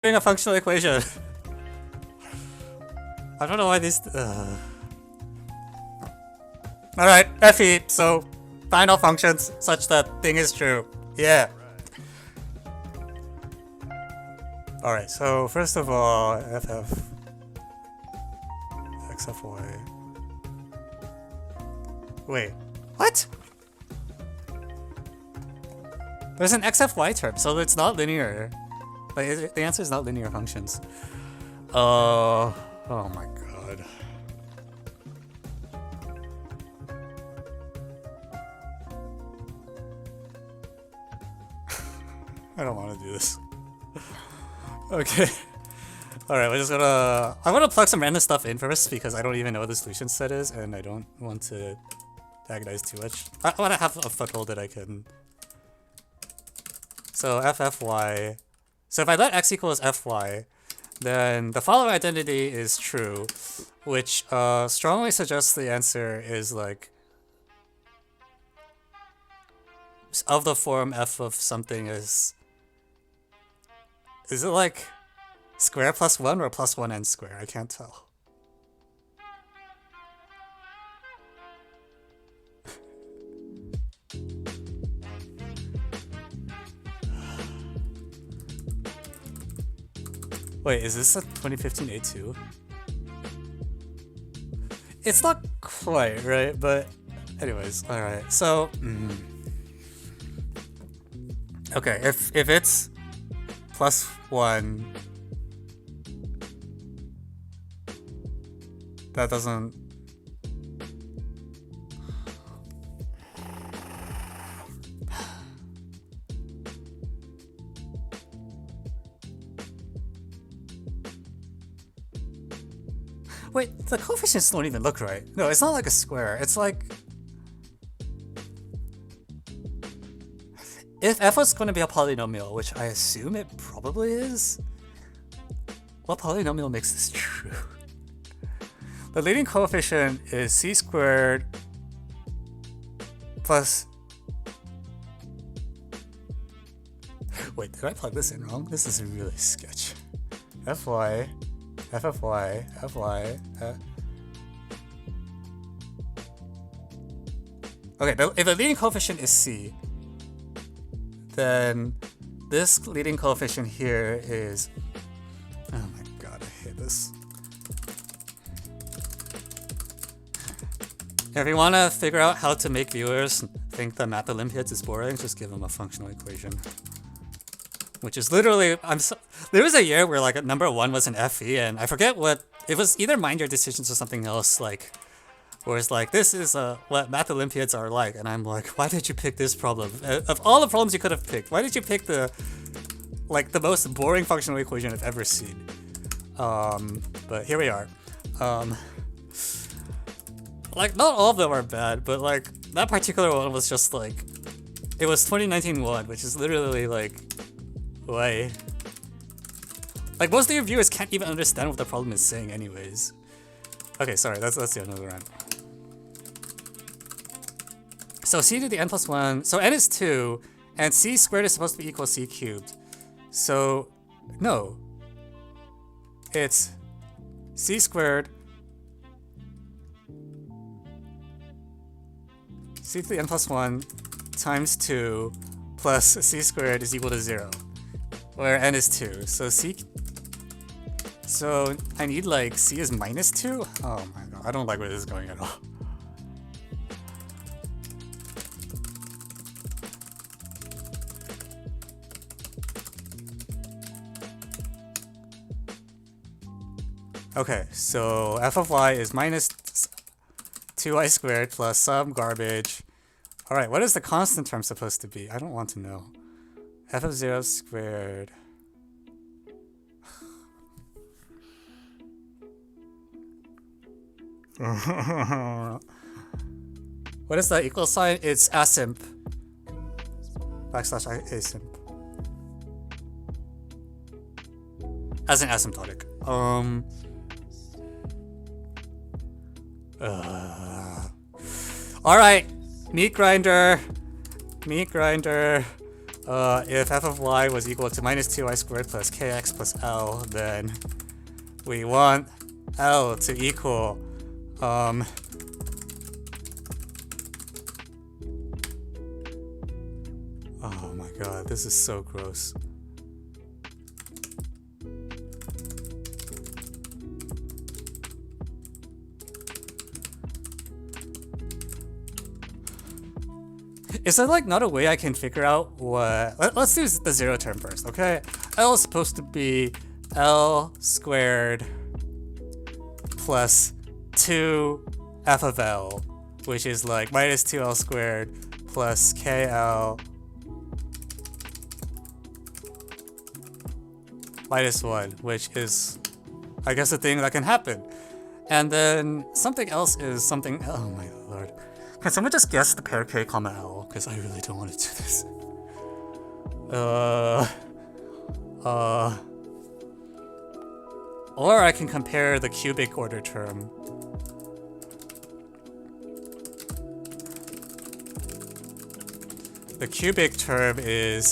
doing a functional equation. I don't know why these. Alright, FE, so find all functions such that thing is true. Yeah. Alright, so first of all, FF XFY. Wait, what? There's an XFY term, so it's not linear. Like, the answer is not linear functions. Oh my god. I don't want to do this. Okay. Alright, we're just gonna... I'm gonna plug some random stuff in first because I don't even know what the solution set is and I don't want to agonize too much. I want to have a foothold that I can... So FFY... So if I let x equals fy, then the follower identity is true, which strongly suggests the answer is like of the form f of something is it like square plus 1 or plus 1 and square? I can't tell. Wait, is this a 2015 A2? It's not quite, right? But anyways, alright. So, okay, if it's plus 1, that doesn't... Wait, the coefficients don't even look right. No, it's not like a square. It's like... If f was going to be a polynomial, which I assume it probably is, what polynomial makes this true? The leading coefficient is c squared plus... Wait, did I plug this in wrong? This is really sketch. Fy... FFY, FY, Okay, if the leading coefficient is C, then this leading coefficient here is... Oh my god, I hate this. If you want to figure out how to make viewers think that Math Olympiads is boring, just give them a functional equation. Which is literally, there was a year where like number 1 was an FE and I forget what, it was either Mind Your Decisions or something else, like, where it's like, this is what Math Olympiads are like, and I'm like, why did you pick this problem? Of all the problems you could have picked, why did you pick the most boring functional equation I've ever seen? But here we are. Like, not all of them are bad, but like, that particular one was just like, it was 2019 one, which is literally like, why? Like, most of your viewers can't even understand what the problem is saying anyways. Okay, sorry, that's the another round. So c to the n plus 1, so n is 2, and c squared is supposed to be equal to c cubed. So, no. It's c squared, c to the n plus 1 times 2 plus c squared is equal to 0. Where n is 2, so c... So I need like c is minus 2? Oh my god, I don't like where this is going at all. Okay, so f of y is minus 2y squared plus some garbage. Alright, what is the constant term supposed to be? I don't want to know. F of 0 squared. What is that equal sign? It's asimp. Backslash asimp. As in asymptotic. Alright. Meat grinder. Meat grinder. if f of y was equal to minus 2y squared plus kx plus l, then we want l to equal oh my god, this is so gross. Is there like not a way I can figure out what... Let's do the zero term first, okay? L is supposed to be L squared plus 2 f of L, which is like minus 2L squared plus KL minus 1, which is, I guess, a thing that can happen. And then something else is something... Oh my lord. Can someone just guess the pair K comma L? Because I really don't want to do this. Or I can compare the cubic order term. The cubic term is,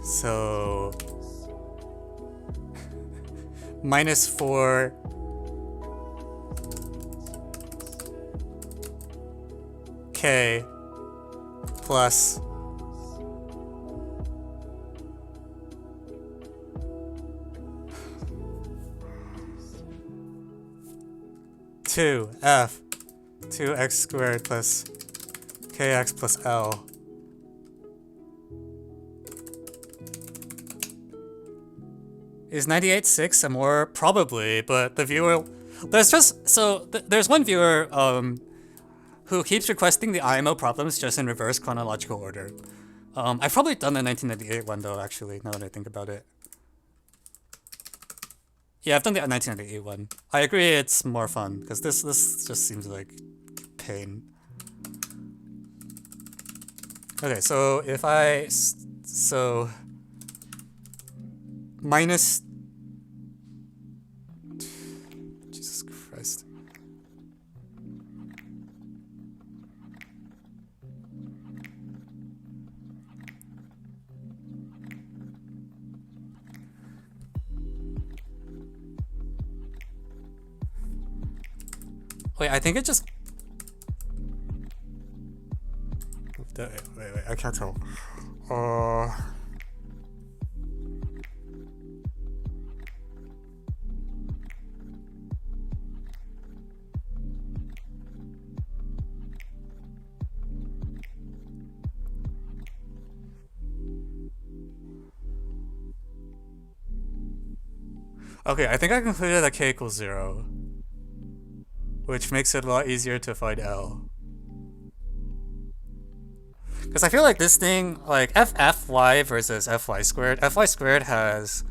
so... minus 4... K plus 2f 2x squared plus kx plus L. Is 98.6 a more? Probably, but the viewer... There's just... So, there's one viewer, who keeps requesting the IMO problems just in reverse chronological order. I've probably done the 1998 one though, actually, now that I think about it. Yeah, I've done the 1998 one. I agree it's more fun, because this just seems like pain. Okay, so if I... So... Minus... Jesus Christ. Wait, I think it just... Wait, I can't tell. Okay, I think I concluded that k equals 0. Which makes it a lot easier to find L. Because I feel like this thing, like ffy versus fy squared has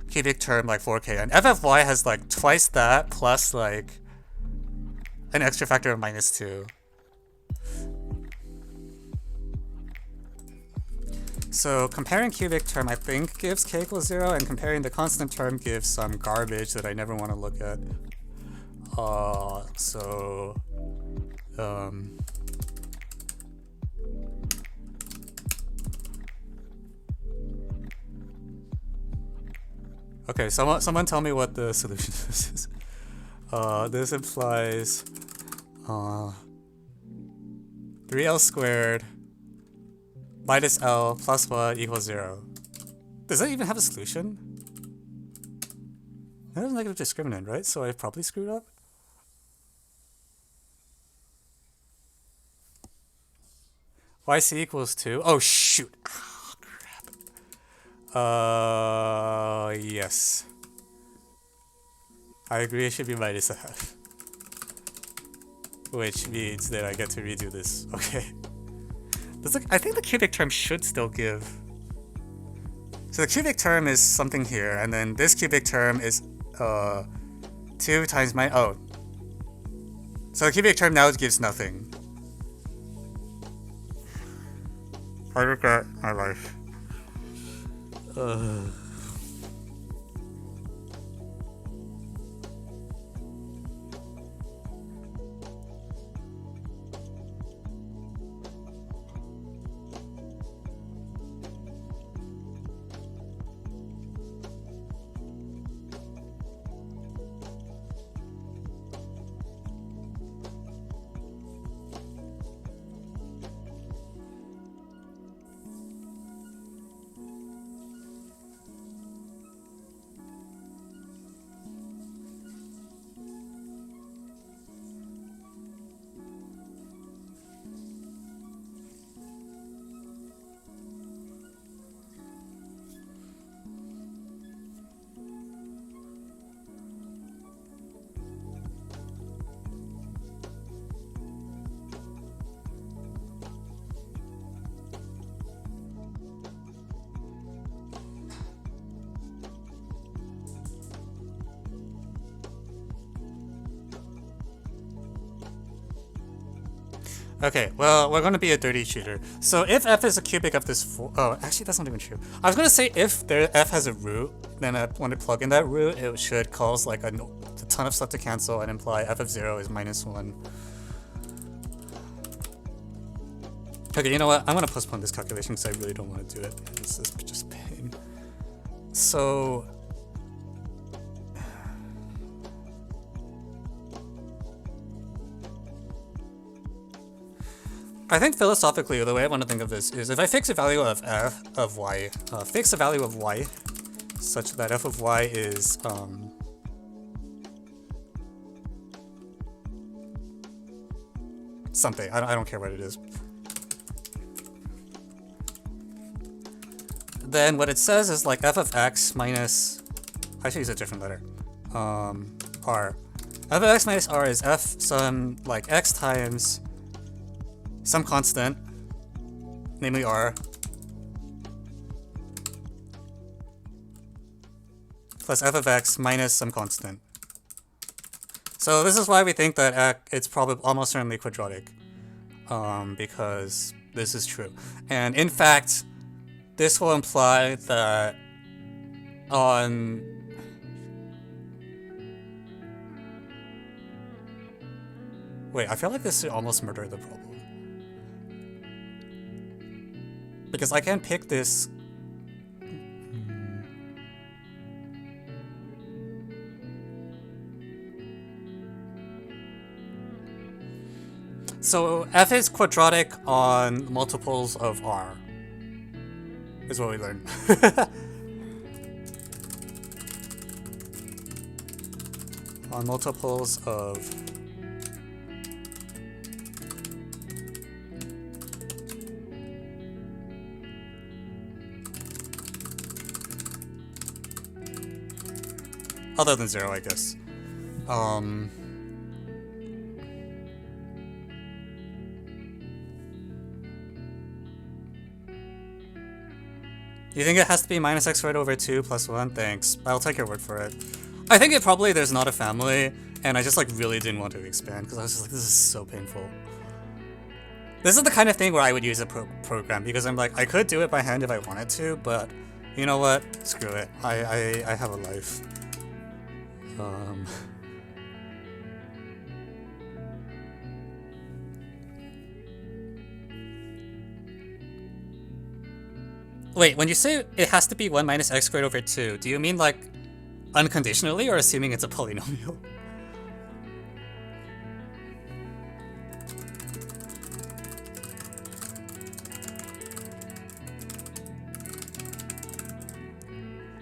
cubic term like 4k, and ffy has like twice that plus like an extra factor of minus 2. So comparing cubic term I think gives k equals 0, and comparing the constant term gives some garbage that I never want to look at. Okay, someone tell me what the solution to this is. This implies 3L squared minus L plus 1 equals 0. Does that even have a solution? That is a negative discriminant, right? So I probably screwed up. YC equals 2. Oh, shoot. Oh, crap. Yes. I agree it should be minus a half. Which means that I get to redo this. Okay. I think the cubic term should still give. So the cubic term is something here, and then this cubic term is 2 times my... Oh. So the cubic term now gives nothing. I regret my life. Okay, well, we're going to be a dirty cheater. So if f is a cubic of this oh, actually that's not even true. I was going to say if f has a root, then when I plug in that root, it should cause like a ton of stuff to cancel and imply f of 0 is -1. Okay, you know what? I'm going to postpone this calculation because I really don't want to do it. This is just pain. So I think philosophically, the way I want to think of this is if I fix a value of y, fix a value of y such that f of y is something. I don't care what it is. Then what it says is like f of x minus, I should use a different letter, r. F of x minus r is f some like x times some constant, namely r, plus f of x minus some constant. So this is why we think that it's probably almost certainly quadratic, because this is true. And in fact, this will imply that on wait, I feel like this should almost murder the problem. Because I can pick this. So f is quadratic on multiples of r, is what we learned. On multiples of other than 0, I guess. You think it has to be minus x squared over 2 plus 1? Thanks. I'll take your word for it. I think it probably there's not a family, and I just like really didn't want to expand because I was just like, this is so painful. This is the kind of thing where I would use a program because I'm like, I could do it by hand if I wanted to, but you know what? Screw it. I have a life. Wait, when you say it has to be 1 minus x squared over 2, do you mean like unconditionally or assuming it's a polynomial?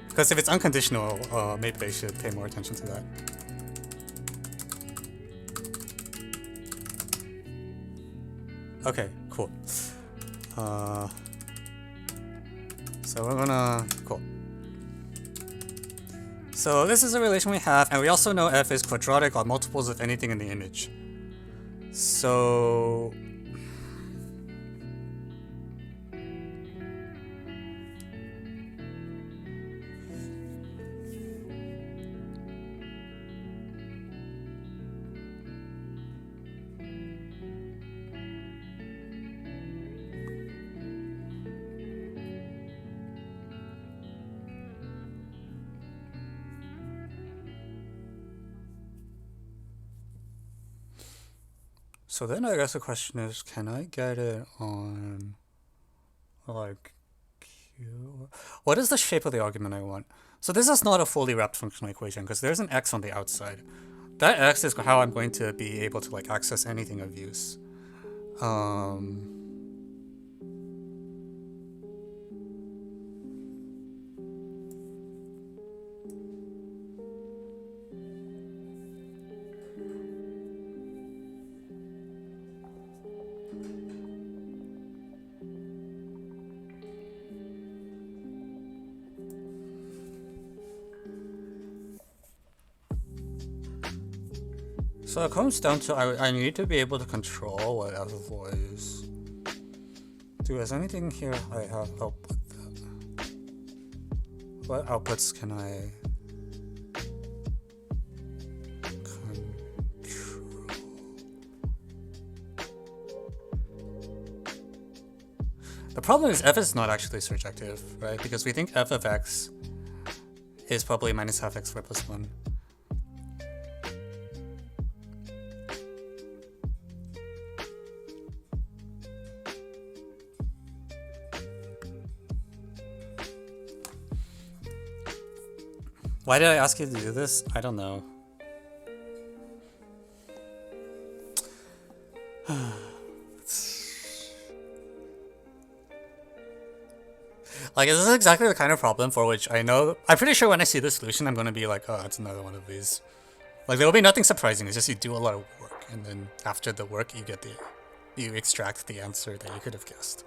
Because if it's unconditional, maybe I should pay more attention to that. Okay, cool. So we're gonna, cool. So this is a relation we have, and we also know f is quadratic on multiples of anything in the image. So So then I guess the question is, can I get it on, like, Q? What is the shape of the argument I want? So this is not a fully wrapped functional equation because there's an x on the outside. That x is how I'm going to be able to like access anything of use. So it comes down to I need to be able to control what f of y is. Dude, is anything here I have output that? What outputs can I control? The problem is f is not actually surjective, right? Because we think f of x is probably minus half x squared plus 1. Why did I ask you to do this? I don't know. Like, this is exactly the kind of problem for which I'm pretty sure when I see the solution, I'm going to be like, oh, it's another one of these. Like, there will be nothing surprising. It's just you do a lot of work, and then after the work, you extract the answer that you could have guessed.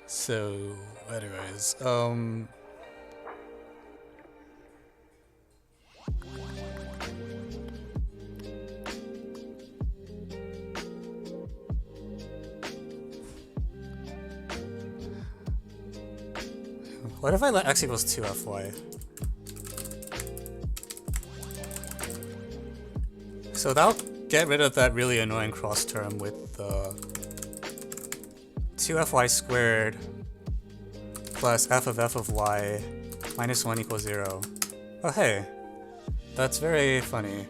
So, anyways, what if I let x equals 2fy? So that'll get rid of that really annoying cross term with the 2fy squared plus f of y minus 1 equals 0. Oh hey, that's very funny.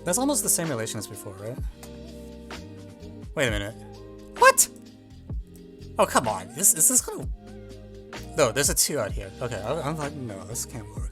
That's almost the same relation as before, right? Wait a minute. What? Oh, come on. Is this gonna... No, there's a 2 out here. Okay, I'm like, no, this can't work.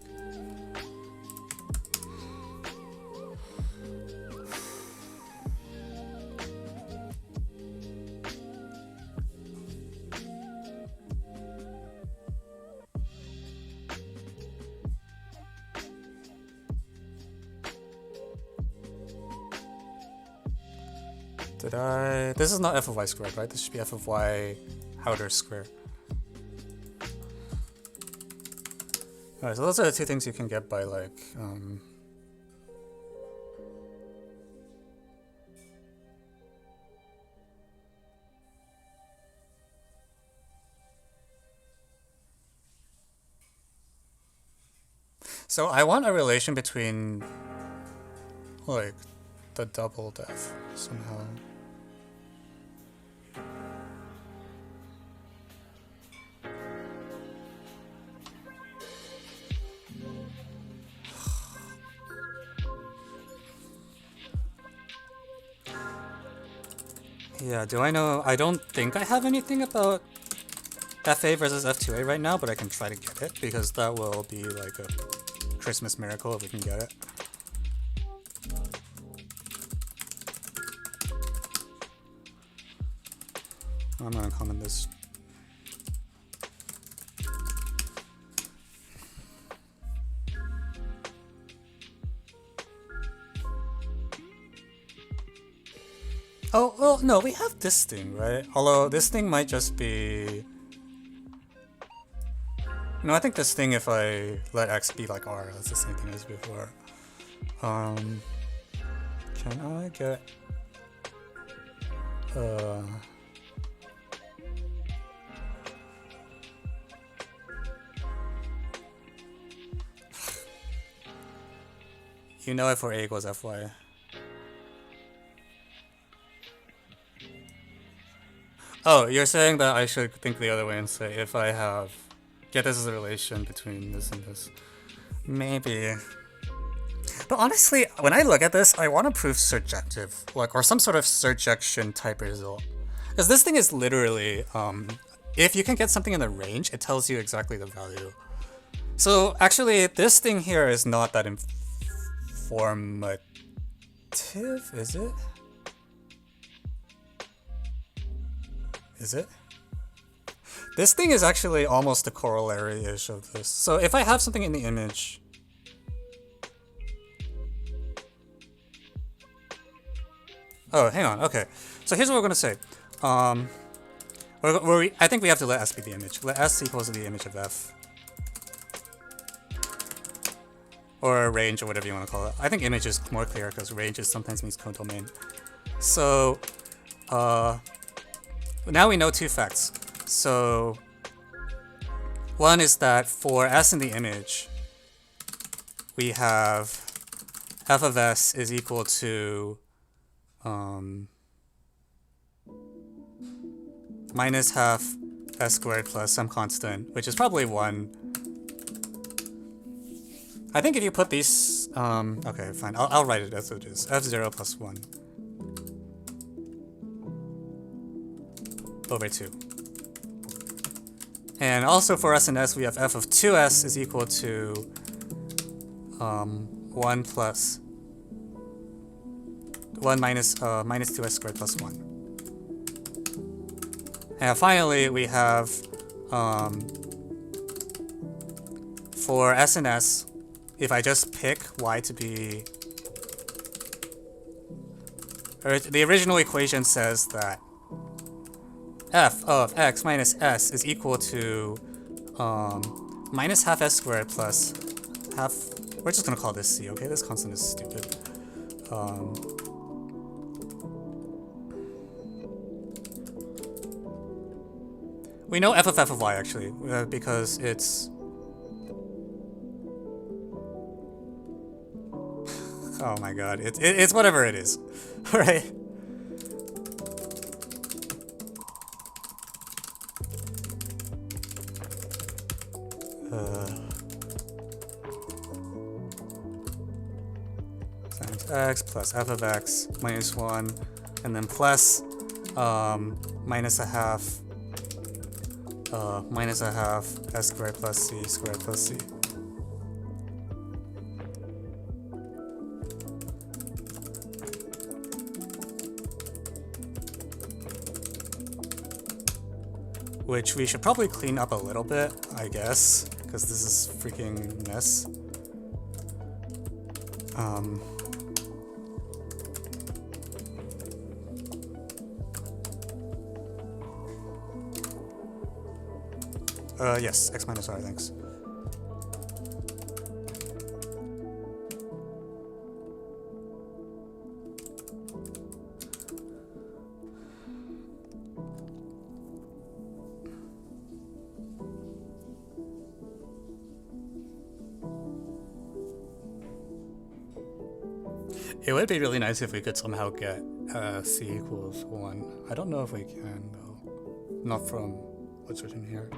This is not f of y squared, right? This should be f of y outer square. Alright, so those are the two things you can get by, like, So I want a relation between, like, the doubled f somehow. Yeah, do I know? I don't think I have anything about FA versus F2A right now, but I can try to get it, because that will be like a Christmas miracle if we can get it. I'm gonna comment this. Oh, well, no, we have this thing, right? Although this thing might just be... No, I think this thing, if I let x be like r, that's the same thing as before. Can I get... You know it for a equals fy. Oh, you're saying that I should think the other way and say if I have... Yeah, this is a relation between this and this. Maybe. But honestly, when I look at this, I want to prove surjective, like, or some sort of surjection type result. Because this thing is literally, if you can get something in the range, it tells you exactly the value. So actually, this thing here is not that informative, is it? Is it? This thing is actually almost a corollary-ish of this. So if I have something in the image... Oh, hang on, okay. So here's what we're going to say. I think we have to let S be the image. Let S equals the image of F. Or range, or whatever you want to call it. I think image is more clear because range is sometimes means codomain. So, now we know two facts. So, one is that for S in the image, we have f of S is equal to minus half s squared plus some constant, which is probably 1. I think if you put these, okay, fine. I'll write it as it is. f0 plus 1 over 2. And also for s and s, we have f of 2s is equal to 1 plus 1 minus 2s squared plus 1. And finally, we have for s and s, if I just pick y to be, or the original equation says that f of x minus s is equal to minus half s squared plus half, we're just gonna call this c, okay? This constant is stupid. We know f of y actually, because it's oh my god, it's whatever it is, right? Times x plus f of x minus 1, and then plus minus a half s squared plus c squared plus c. Which we should probably clean up a little bit, I guess, because this is freaking mess. Yes, x minus r, thanks. It would be really nice if we could somehow get c equals 1. I don't know if we can, though. Not from what's written here.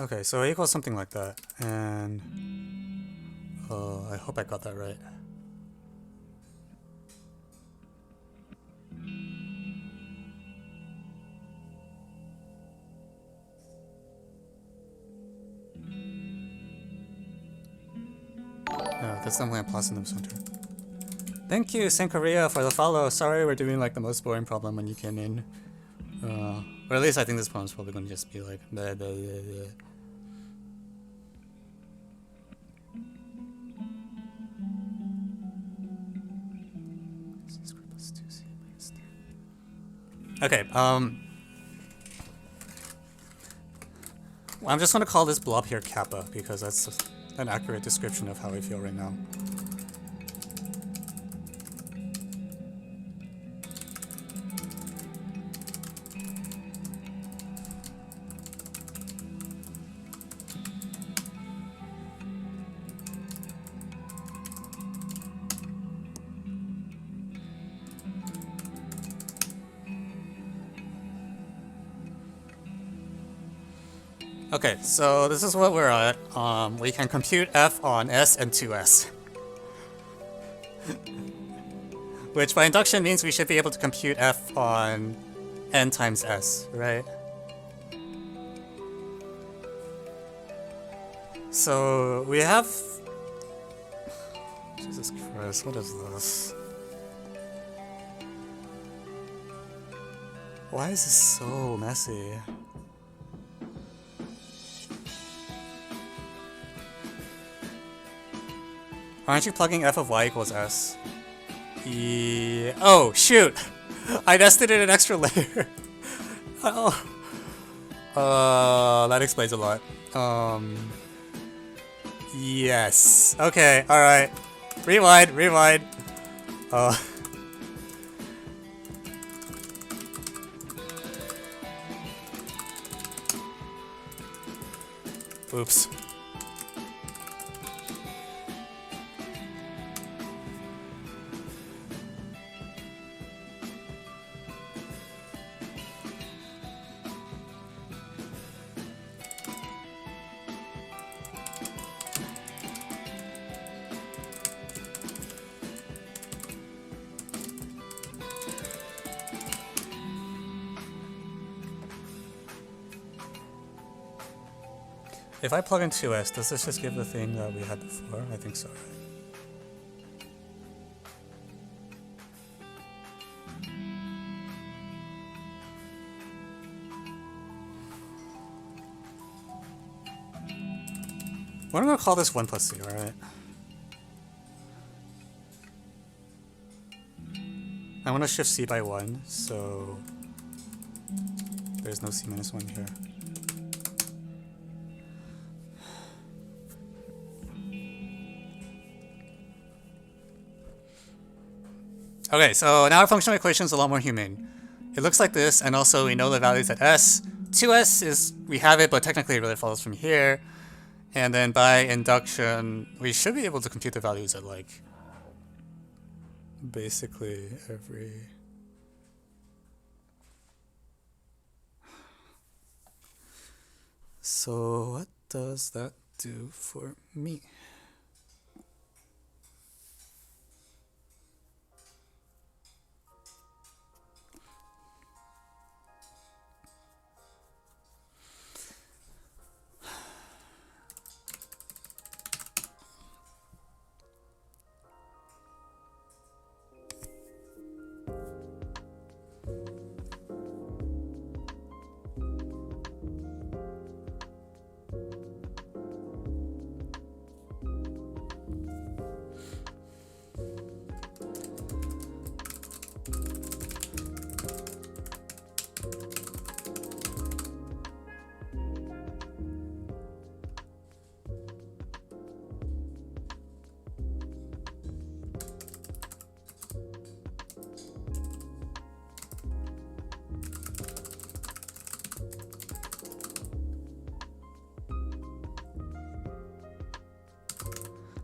Okay, so it equals something like that, and I hope I got that right. No, that's definitely a platinum center. Thank you, Sankaria, for the follow. Sorry we're doing like the most boring problem when you came in. Or at least I think this problem's probably going to just be like blah, blah, blah, blah. Okay, I'm just going to call this blob here kappa, because that's an accurate description of how I feel right now. Okay, so this is what we're at. We can compute f on s and 2s. Which by induction means we should be able to compute f on n times s, right? So we have... Jesus Christ, what is this? Why is this so messy? Aren't you plugging f of y equals s? Oh, shoot! I nested in an extra layer. Oh. That explains a lot. Yes. Okay, alright. Rewind, rewind. Oops. If I plug in 2s, does this just give the thing that we had before? I think so, right? What am I gonna call this 1 plus c, alright? I want to shift c by 1, so there's no c minus 1 here. Okay, so now our functional equation is a lot more humane. It looks like this, and also we know the values at s. 2s is, we have it, but technically it really follows from here. And then by induction, we should be able to compute the values at like basically every... So what does that do for me?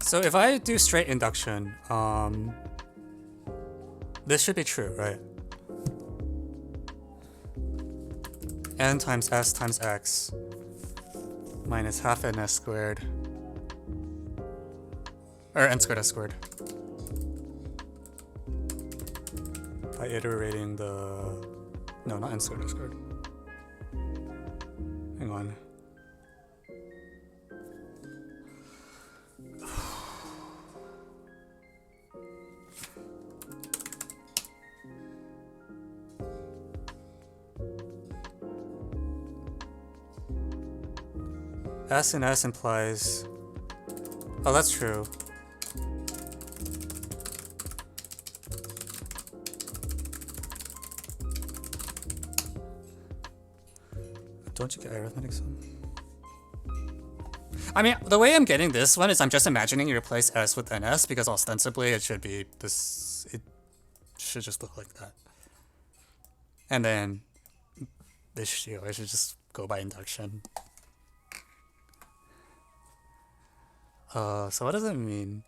So if I do straight induction, this should be true, right? N times s times x minus half n s squared, or n squared s squared, by iterating the, no, not n squared s squared. Hang on. S and S implies... Oh, that's true. Don't you get arithmetic sum? I mean, the way I'm getting this one is I'm just imagining you replace S with NS because ostensibly it should be this... It should just look like that. And then this should, I should just go by induction. So what does that mean?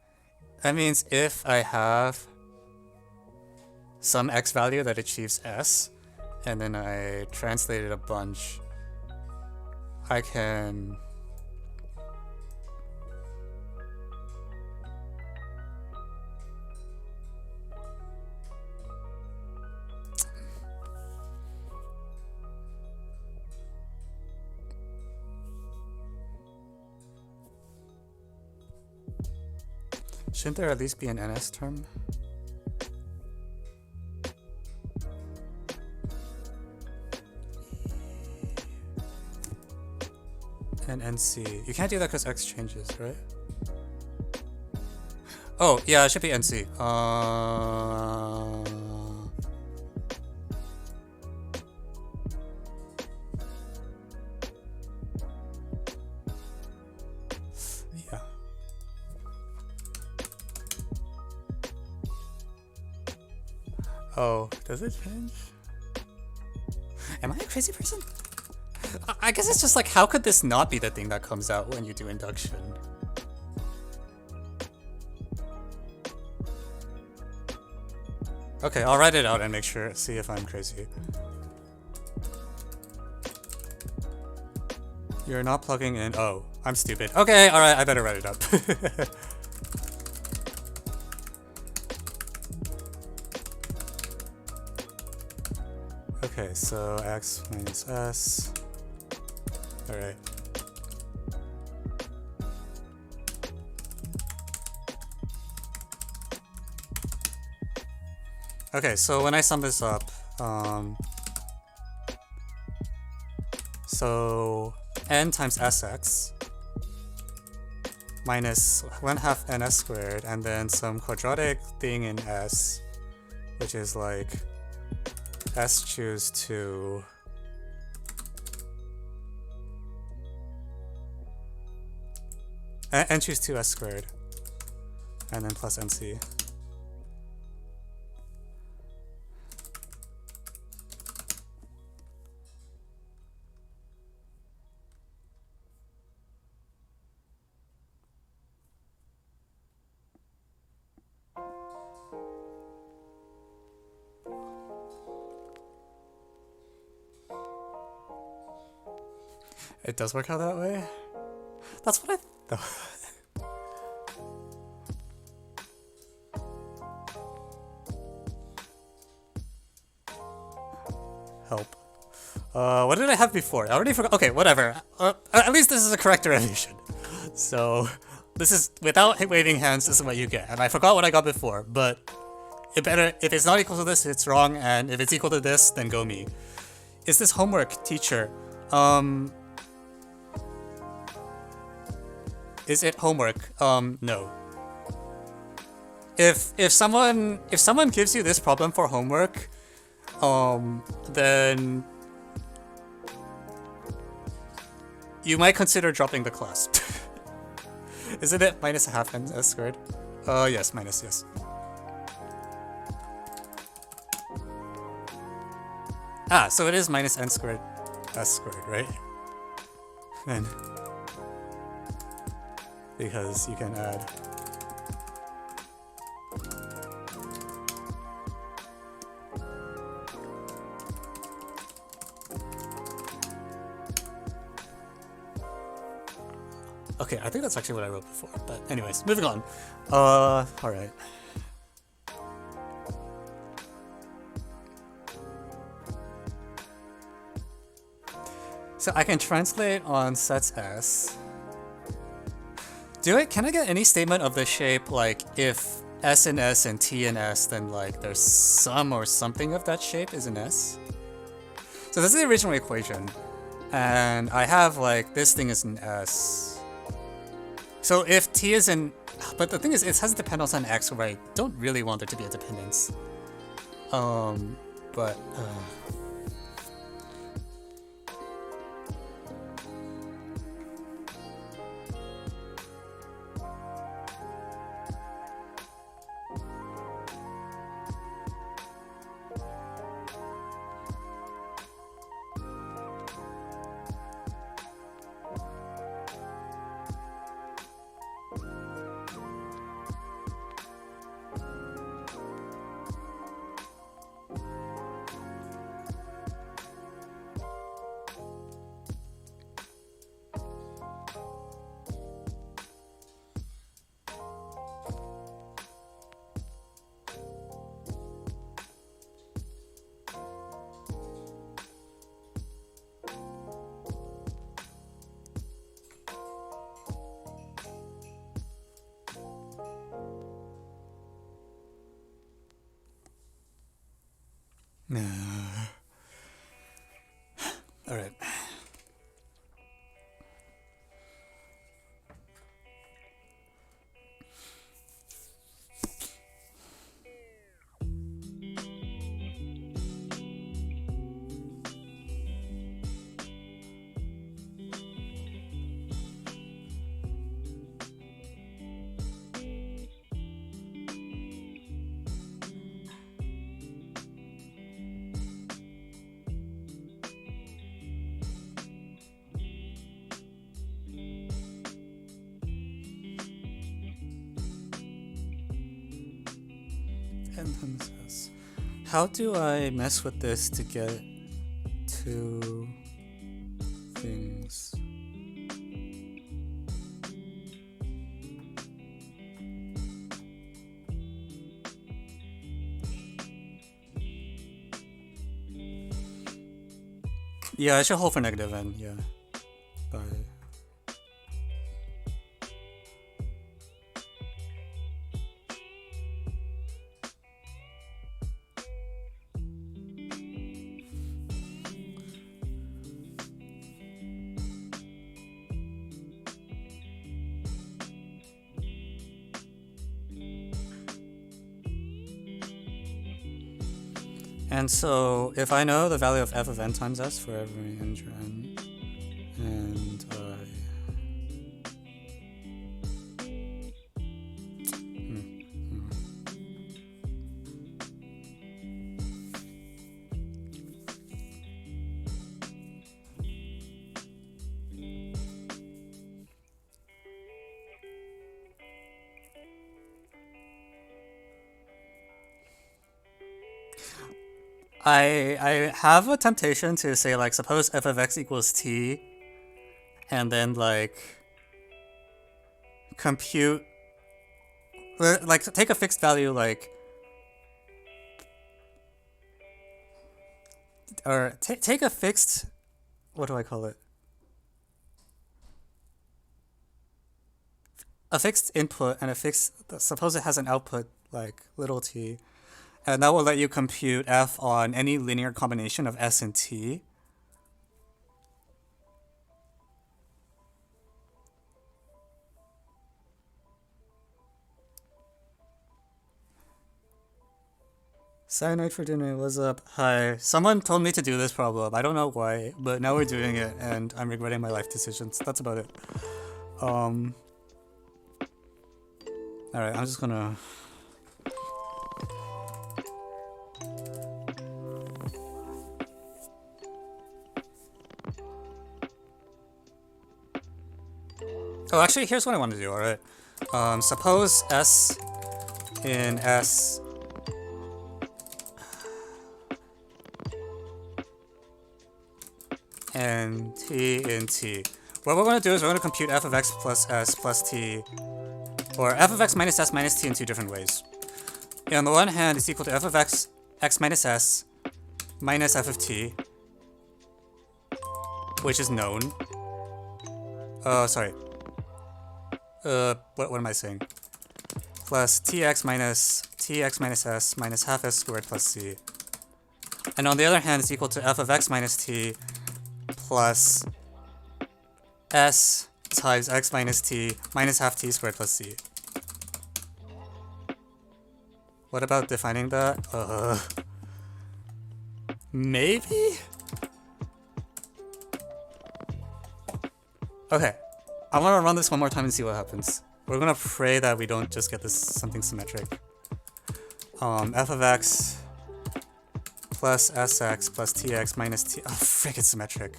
That means if I have some x value that achieves s, and then I translate it a bunch, I can... Shouldn't there at least be an NS term? And NC. You can't do that because X changes, right? Oh, yeah, it should be NC. Yeah. Oh, does it change? Am I a crazy person? I guess it's just like, how could this not be the thing that comes out when you do induction? Okay, I'll write it out and make sure, see if I'm crazy. You're not plugging in. Oh, I'm stupid. Okay, alright, I better write it up. Okay, so x minus s. Alright. Okay, so when I sum this up, so n times sx minus 1/2 ns squared, and then some quadratic thing in s, which is like s choose 2 n choose 2 s squared, and then plus nc. It does work out that way? That's what I thought. Help. What did I have before? I already forgot. Okay, whatever. At least this is a correct derivation. So, this is, without waving hands, this is what you get. And I forgot what I got before, but it better, if it's not equal to this, it's wrong, and if it's equal to this, then go me. Is this homework, teacher? Is it homework? No. If someone gives you this problem for homework, then you might consider dropping the class. Isn't it minus 1/2 ns squared? Yes, minus, yes. Ah, so it is minus n squared s squared, right? Then, because you can add okay, I think that's actually what I wrote before, but anyways, moving on. Alright. So I can translate on sets S. Can I get any statement of the shape, like, if S and S and T and S, then like there's some or something of that shape is an S? So this is the original equation, and I have like, this thing is an S. So if T is in, but the thing is, it has a dependence on X, where I don't really want there to be a dependence. But alright. times s. How do I mess with this to get two things? Yeah, I should hold for negative n, yeah. Bye. And so, if I know the value of f of n times s for every integer n, and I have a temptation to say, like, suppose f of x equals t, and then, like, compute, like, take a fixed value, like, or take a fixed, what do I call it? A fixed input and a fixed, suppose it has an output, like, little t, and that will let you compute f on any linear combination of s and t. Cyanide for dinner, what's up? Hi. Someone told me to do this problem. I don't know why, but now we're doing it, and I'm regretting my life decisions. That's about it. Alright, I'm just gonna... Oh, actually, here's what I want to do, alright? Suppose s in s... and t in t. What we're going to do is we're going to compute f of x plus s plus t, or f of x minus s minus t in two different ways. And on the one hand, it's equal to f of x minus s minus f of t, which is known. Sorry. What am I saying? Plus tx minus s minus half s squared plus c. And on the other hand, it's equal to f of x minus t plus s times x minus t minus half t squared plus c. What about defining that? Maybe? Okay. I want to run this one more time and see what happens. We're gonna pray that we don't just get this something symmetric. F of x plus sx plus tx minus t. Oh, frick, it's symmetric.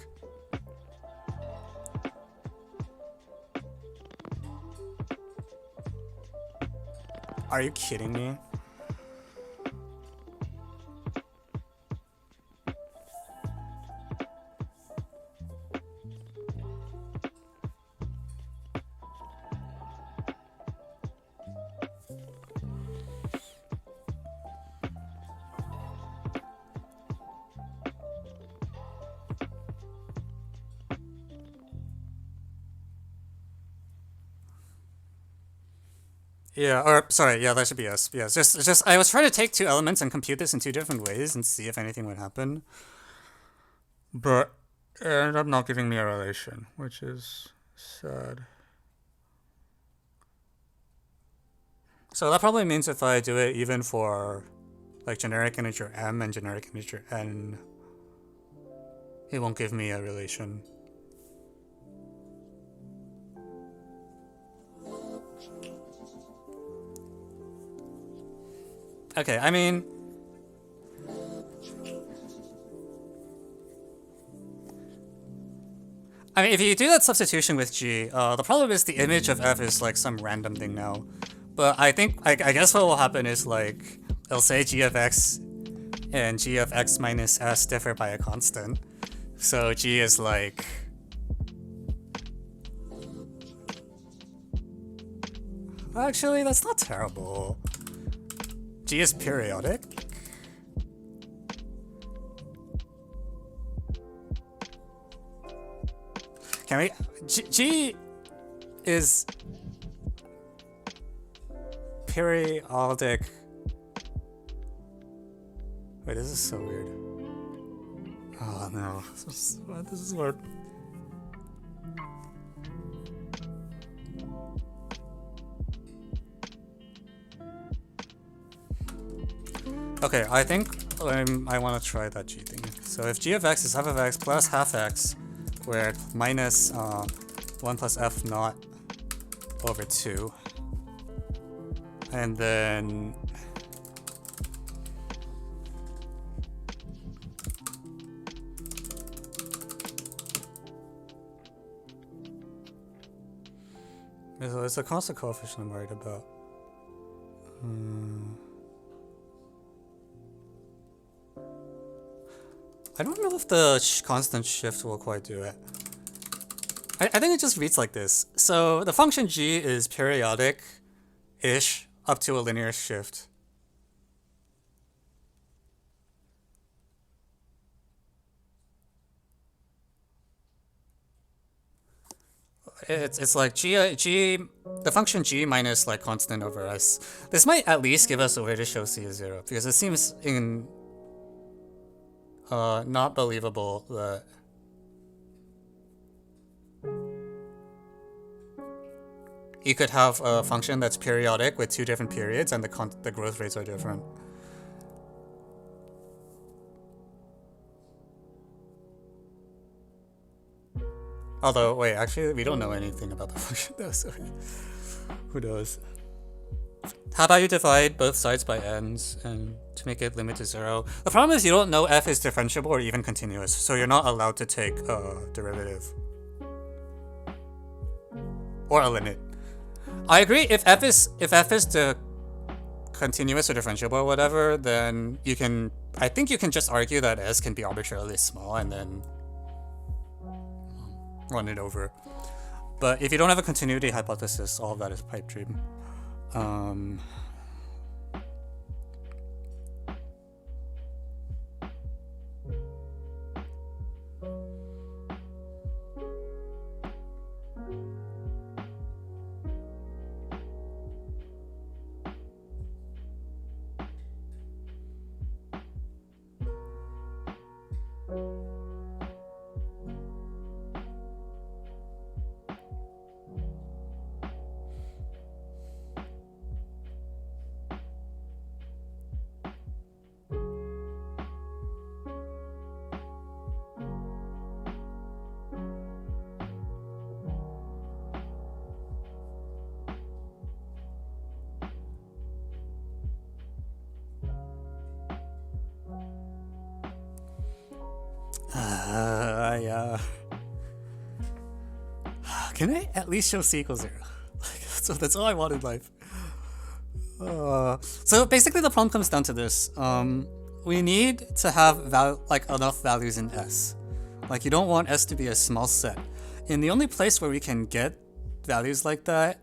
Are you kidding me? Yeah, or sorry, yeah, that should be S. Yeah, it's just I was trying to take two elements and compute this in two different ways and see if anything would happen. But it ended up not giving me a relation, which is sad. So that probably means if I do it even for like generic integer m and generic integer n, it won't give me a relation. Okay, I mean... if you do that substitution with G, the problem is the image of f is like some random thing now. But I think, I guess what will happen is like, it'll say g of x and g of x minus s differ by a constant. So g is like... Actually, that's not terrible. G is periodic. Can we... G is periodic. Wait, this is so weird. Oh no, this is weird. Okay, I think I want to try that g thing. So if g of x is f of x plus half x squared minus 1 plus f naught over 2, and then it's a constant coefficient I'm worried about. I don't know if the constant shift will quite do it. I think it just reads like this. So the function g is periodic-ish up to a linear shift. It's like g, the function g minus like constant over s. This might at least give us a way to show c is 0, because it seems not believable that you could have a function that's periodic with 2 different periods and the growth rates are different. Although, wait, actually, we don't know anything about the function though, so who knows? How about you divide both sides by n's and to make it limit to 0? The problem is you don't know f is differentiable or even continuous, so you're not allowed to take a derivative. Or a limit. I agree, if f is the continuous or differentiable or whatever, then you can, I think you can just argue that s can be arbitrarily small and then run it over. But if you don't have a continuity hypothesis, all of that is a pipe dream. Can I at least show c equals 0? So that's all I want in life. So basically the problem comes down to this. We need to have enough values in S. Like you don't want S to be a small set. And the only place where we can get values like that,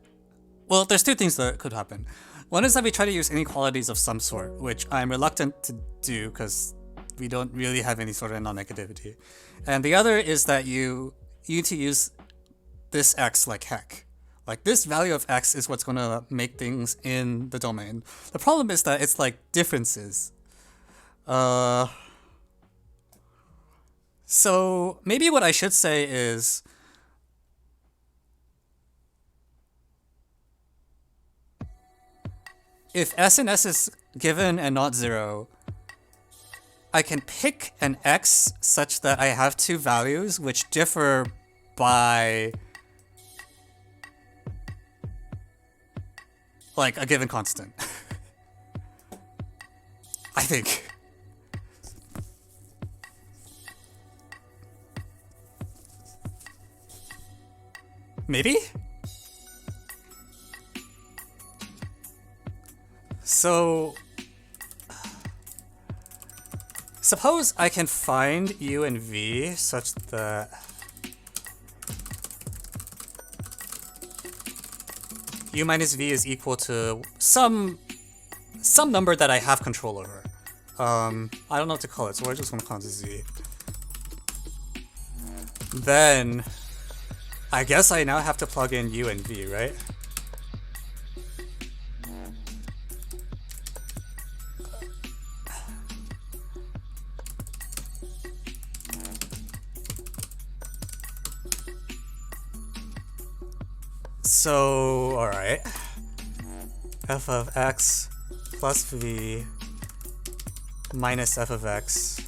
well, there's 2 things that could happen. One is that we try to use inequalities of some sort, which I'm reluctant to do because we don't really have any sort of non-negativity. And the other is that you need to use this x like heck. Like this value of x is what's going to make things in the domain. The problem is that it's like differences. So maybe what I should say is if s and s is given and not 0, I can pick an x such that I have 2 values which differ by like a given constant. I think. Maybe? So Suppose I can find u and v such that u minus v is equal to some number that I have control over. I don't know what to call it, so we're just gonna call it z. Then I guess I now have to plug in u and v, right? So, alright. F of x plus v minus f of x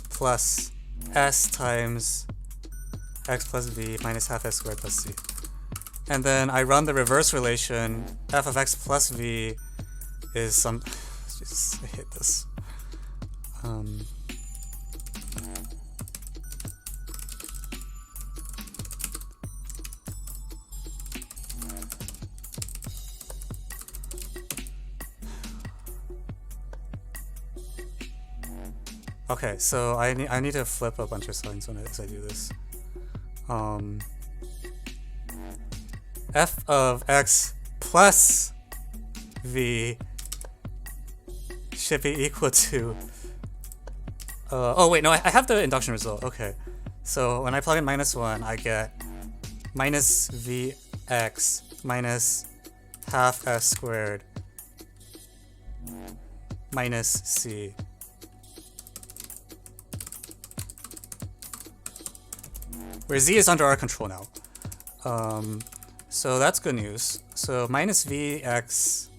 plus s times x plus v minus half s squared plus c. And then I run the reverse relation. F of x plus v is some... Jesus, I hate this. Okay, so I need to flip a bunch of signs as I do this. F of x plus v should be equal to... oh wait, no, I have the induction result. Okay, so when I plug in -1, I get minus vx minus half s squared minus c. Where z is under our control now. So that's good news. So minus vx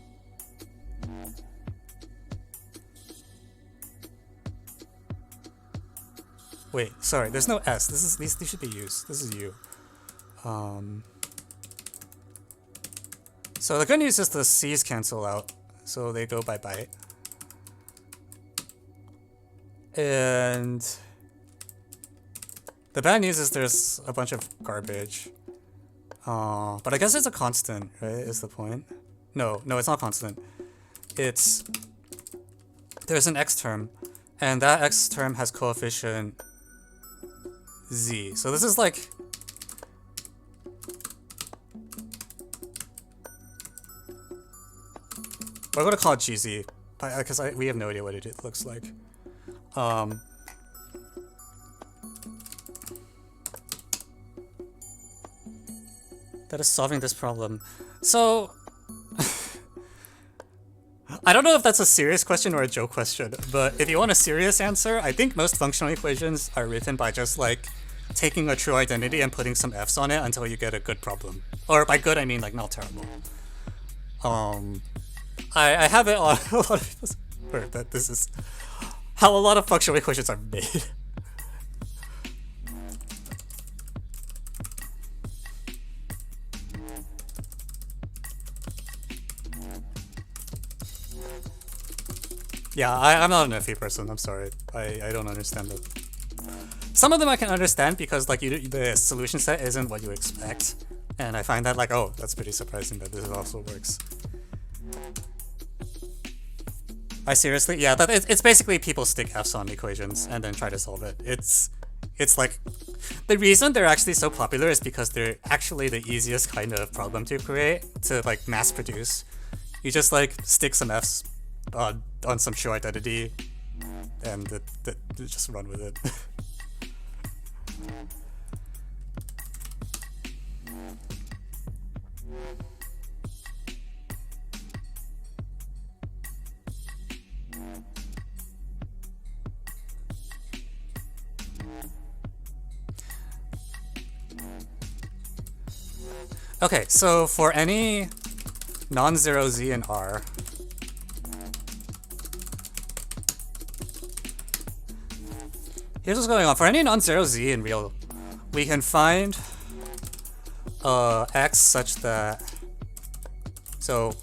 wait, sorry, there's no s. These should be u's. This is u. So the good news is the c's cancel out, so they go bye-bye. And the bad news is there's a bunch of garbage. But I guess it's a constant, right? Is the point? No, it's not constant. There's an x term, and that x term has coefficient z. So this is like... we're gonna call it gz, because we have no idea what it looks like. That is solving this problem. So, I don't know if that's a serious question or a joke question, but if you want a serious answer, I think most functional equations are written by just like taking a true identity and putting some f's on it until you get a good problem. Or by good, I mean like not terrible. I have it on a lot of people's word that this is how a lot of functional equations are made. Yeah, I'm not an FE person, I'm sorry. I don't understand it. Some of them I can understand because like the solution set isn't what you expect. And I find that like, oh, that's pretty surprising that this also works. I seriously, yeah, it's basically people stick f's on equations and then try to solve it. It's like, the reason they're actually so popular is because they're actually the easiest kind of problem to create, to like mass produce. You just like stick some f's on some true identity and just run with it. Okay, so for any non-zero z in R, here's what's going on. For any non-zero z in real, we can find x such that, so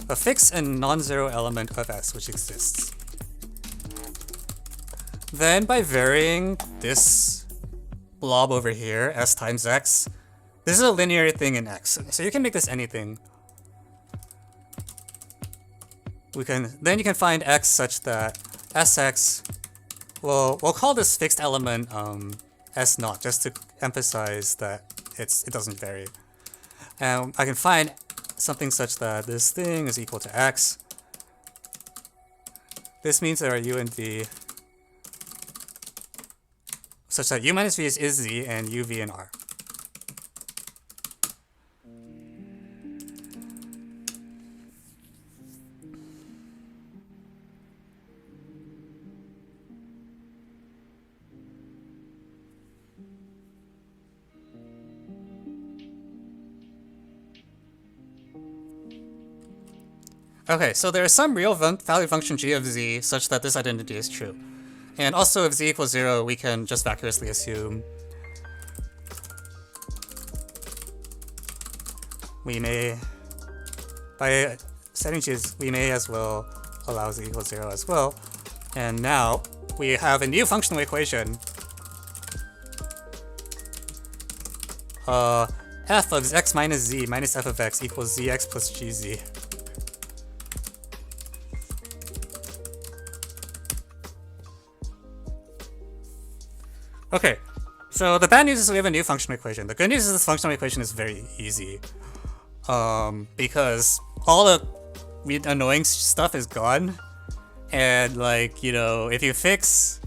a fixed and non-zero element of s which exists. Then by varying this blob over here, s times x, this is a linear thing in x. So you can make this anything. then you can find x such that Sx, we'll call this fixed element S naught just to emphasize that it doesn't vary. And I can find something such that this thing is equal to x. This means there are u and v such that u minus v is z and u, v, and r. Okay, so there is some real value function g of z such that this identity is true. And also if z equals 0, we can just vacuously assume we may, by setting g, we may as well allow z equals 0 as well. And now we have a new functional equation. F of x minus z minus f of x equals zx plus gz. Okay, so the bad news is we have a new functional equation. The good news is this functional equation is very easy. Because all the annoying stuff is gone. And like, you know, if you fix,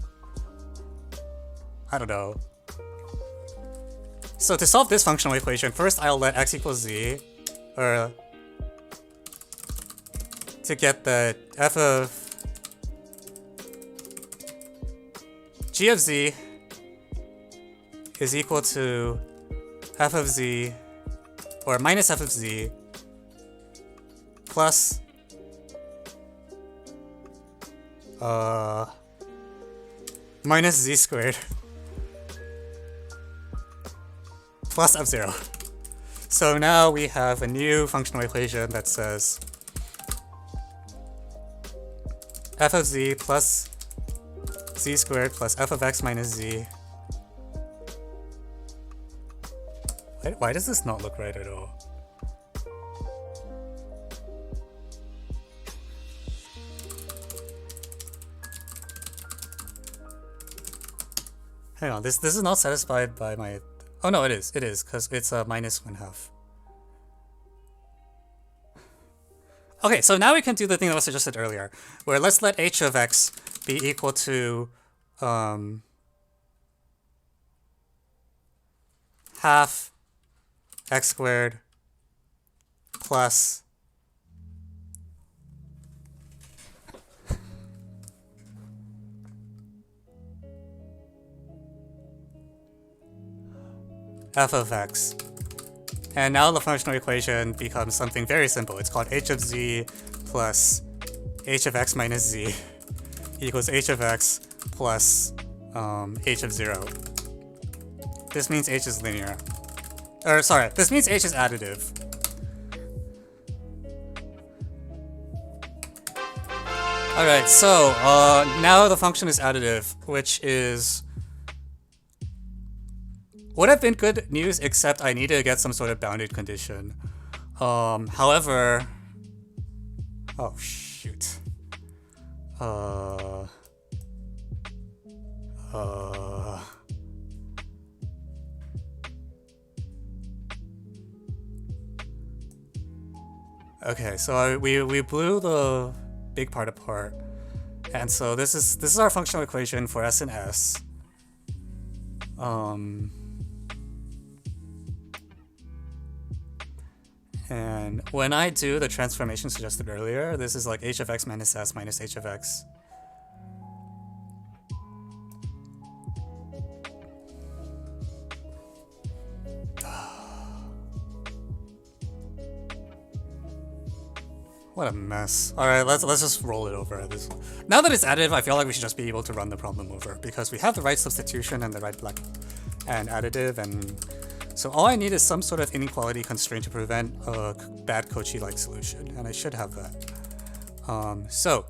I don't know. So to solve this functional equation, first I'll let x equals z, or to get the f of g of z is equal to f of z, or minus f of z, plus minus z squared plus f0. So now we have a new functional equation that says f of z plus z squared plus f of x minus z. Why does this not look right at all? Hang on, this is not satisfied by my... Oh no, it is, because it's a minus 1/2. Okay, so now we can do the thing that was suggested earlier, where let's let h of x be equal to half x squared plus f of x. And now the functional equation becomes something very simple. It's called h of z plus h of x minus z equals h of x plus h of 0. This means h is linear. Or sorry, this means h is additive. Alright, so now the function is additive, which is would have been good news, except I need to get some sort of bounded condition. However, oh shoot. Okay, so we blew the big part apart, and so this is our functional equation for S and S. And when I do the transformation suggested earlier, this is like h of x minus s minus h of x. What a mess. Alright, let's just roll it over. Now that it's additive, I feel like we should just be able to run the problem over, because we have the right substitution and the right and additive, and so all I need is some sort of inequality constraint to prevent a bad Cauchy-like solution, and I should have that. So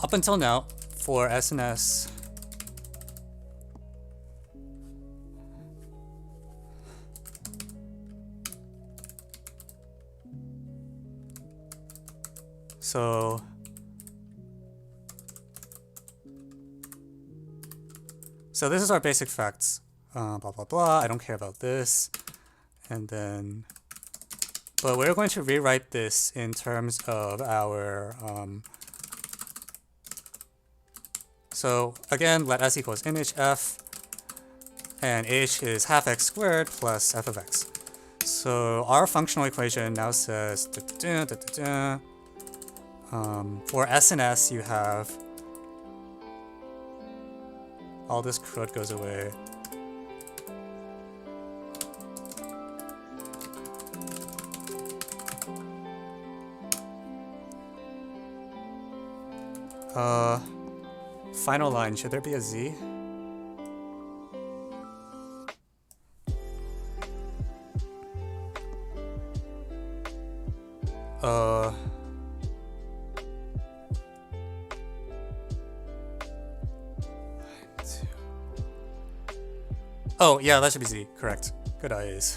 up until now, for S and S, So this is our basic facts. Blah, blah, blah. I don't care about this. And then, but we're going to rewrite this in terms of our, so again, let s equals image f, and h is half x squared plus f of x. So our functional equation now says, for s and s, you have, all this crud goes away. Final line, should there be a z? Oh, yeah, that should be z, correct. Good eyes.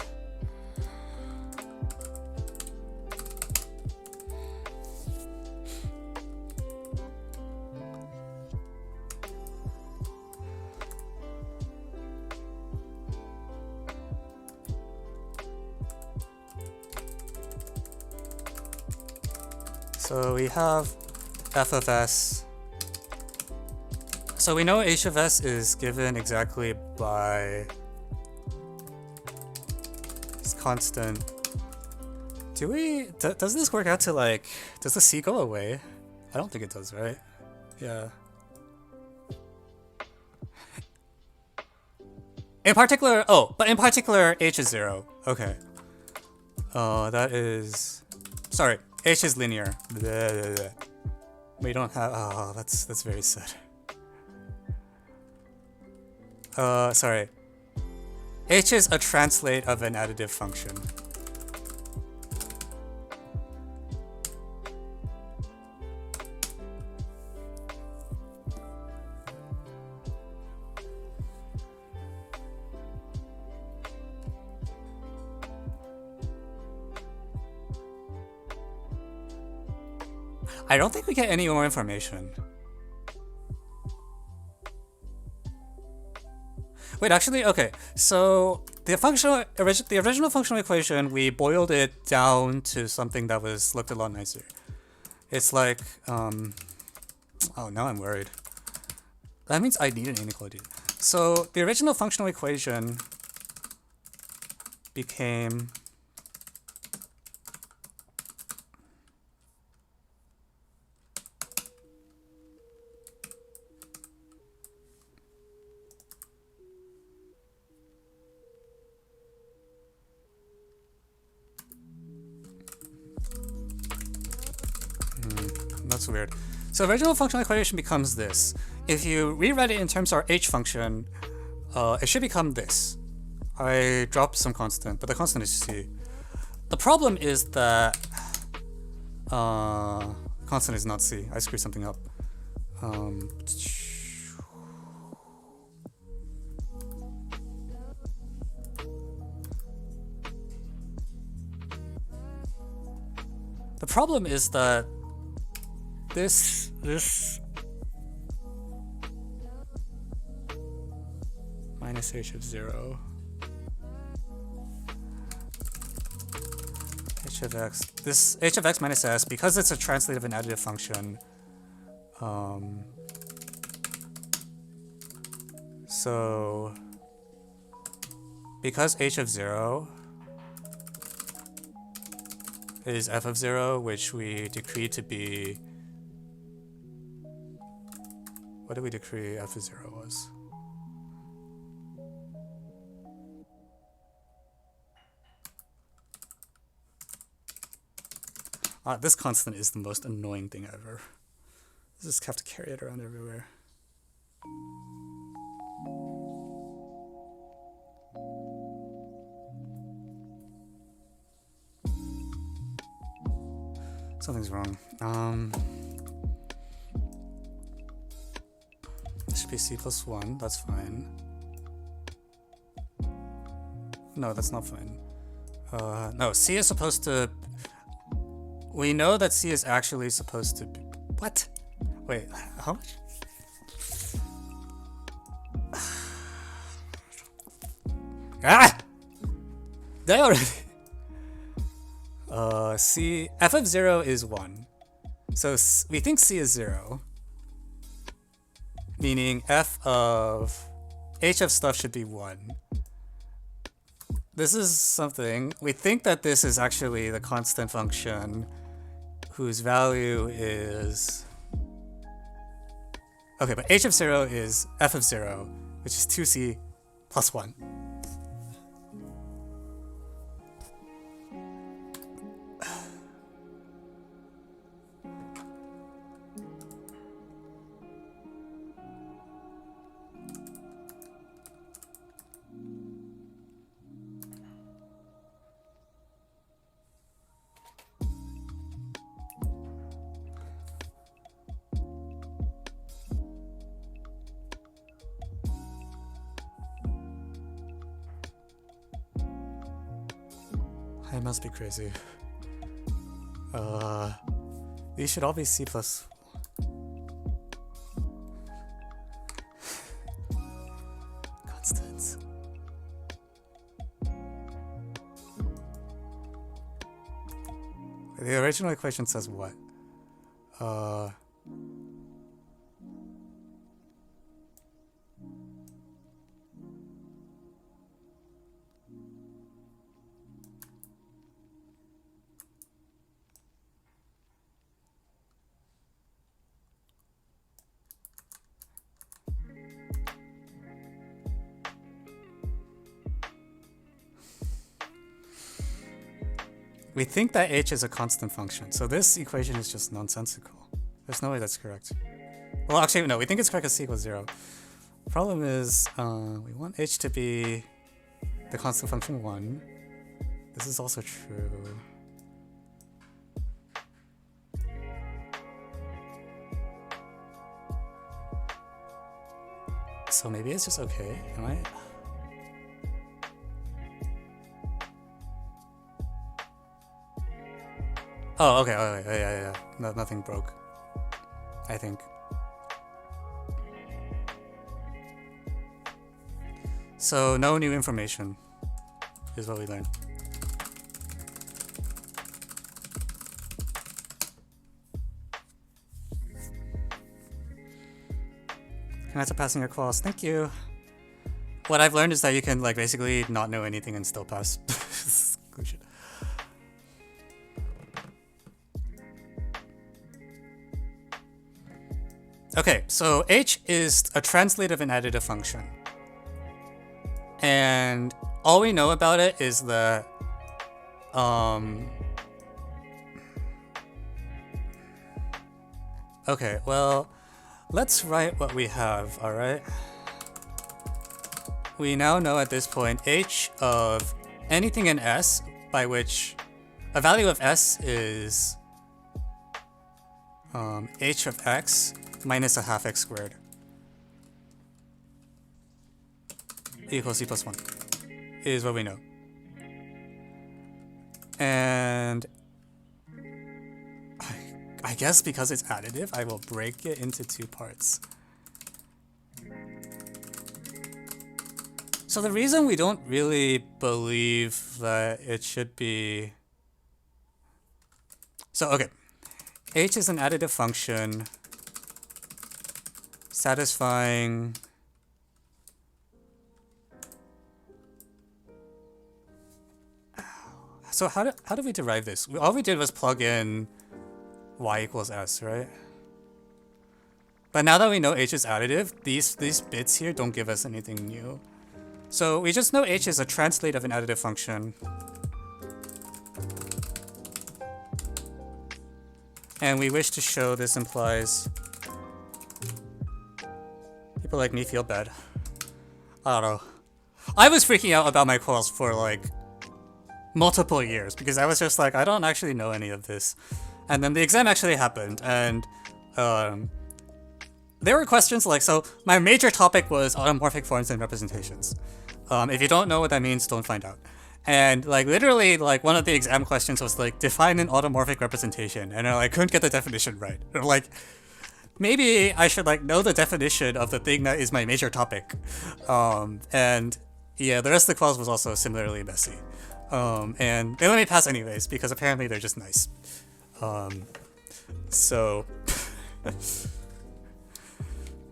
So we have f of s. So we know h of s is given exactly by this constant. Does this work out to like, does the c go away? I don't think it does, right? Yeah. In particular, but in particular, h is 0. Okay. That is, sorry, h is linear. Blah, blah, blah. We don't have, that's very sad. Sorry. H is a translate of an additive function. I don't think we get any more information. Wait, actually, okay. So the original functional equation, we boiled it down to something that looked a lot nicer. It's like, oh, now I'm worried. That means I need an inequality. So the original functional equation became that's weird. So original functional equation becomes this. If you rewrite it in terms of our h function, it should become this. I dropped some constant, but the constant is c. The problem is that constant is not c. I screwed something up. The problem is that this minus h of 0, h of x, this h of x minus s, because it's a translate of an additive function, so because h of 0 is f of 0, which we decree to be, what did we decree f of 0 was? This constant is the most annoying thing ever. I just have to carry it around everywhere. Something's wrong. It should be c plus 1, that's fine. No, that's not fine. No, c is supposed to... we know that C is actually supposed to be... What? Wait, how much? Ah! Did I already? C... f of 0 is 1. So we think C is 0. Meaning f of... h of stuff should be 1. This is something... We think that this is actually the constant function whose value is... Okay, but h of 0 is f of 0, which is 2c plus 1. I must be crazy. These should all be C plus. Constants. The original equation says what? We think that h is a constant function, so this equation is just nonsensical. There's no way that's correct. Well, actually, no, we think it's correct because c equals 0. Problem is, we want h to be the constant function 1. This is also true. So maybe it's just okay, am I? Oh, okay, yeah. No, nothing broke, I think. So, no new information is what we learned. Congrats on passing your class. Thank you. What I've learned is that you can like basically not know anything and still pass. Good shit. Okay, so h is a translative and additive function. And all we know about it is that okay, well, let's write what we have, alright? We now know at this point h of anything in S, by which a value of S is h of x minus a half x squared equals c plus 1 is what we know. And I guess because it's additive, I will break it into two parts. So the reason we don't really believe that it should be... So, okay. H is an additive function satisfying... So how do we derive this? All we did was plug in y equals s, right? But now that we know h is additive, these bits here don't give us anything new. So we just know h is a translate of an additive function. And we wish to show this implies people like me feel bad. I don't know. I was freaking out about my course for like multiple years because I was just like, I don't actually know any of this. And then the exam actually happened, and there were questions like, so my major topic was automorphic forms and representations. If you don't know what that means, don't find out. And like literally, like one of the exam questions was like define an automorphic representation, and I like couldn't get the definition right. Or like maybe I should like know the definition of the thing that is my major topic. And yeah, the rest of the clause was also similarly messy. And they let me pass anyways because apparently they're just nice. So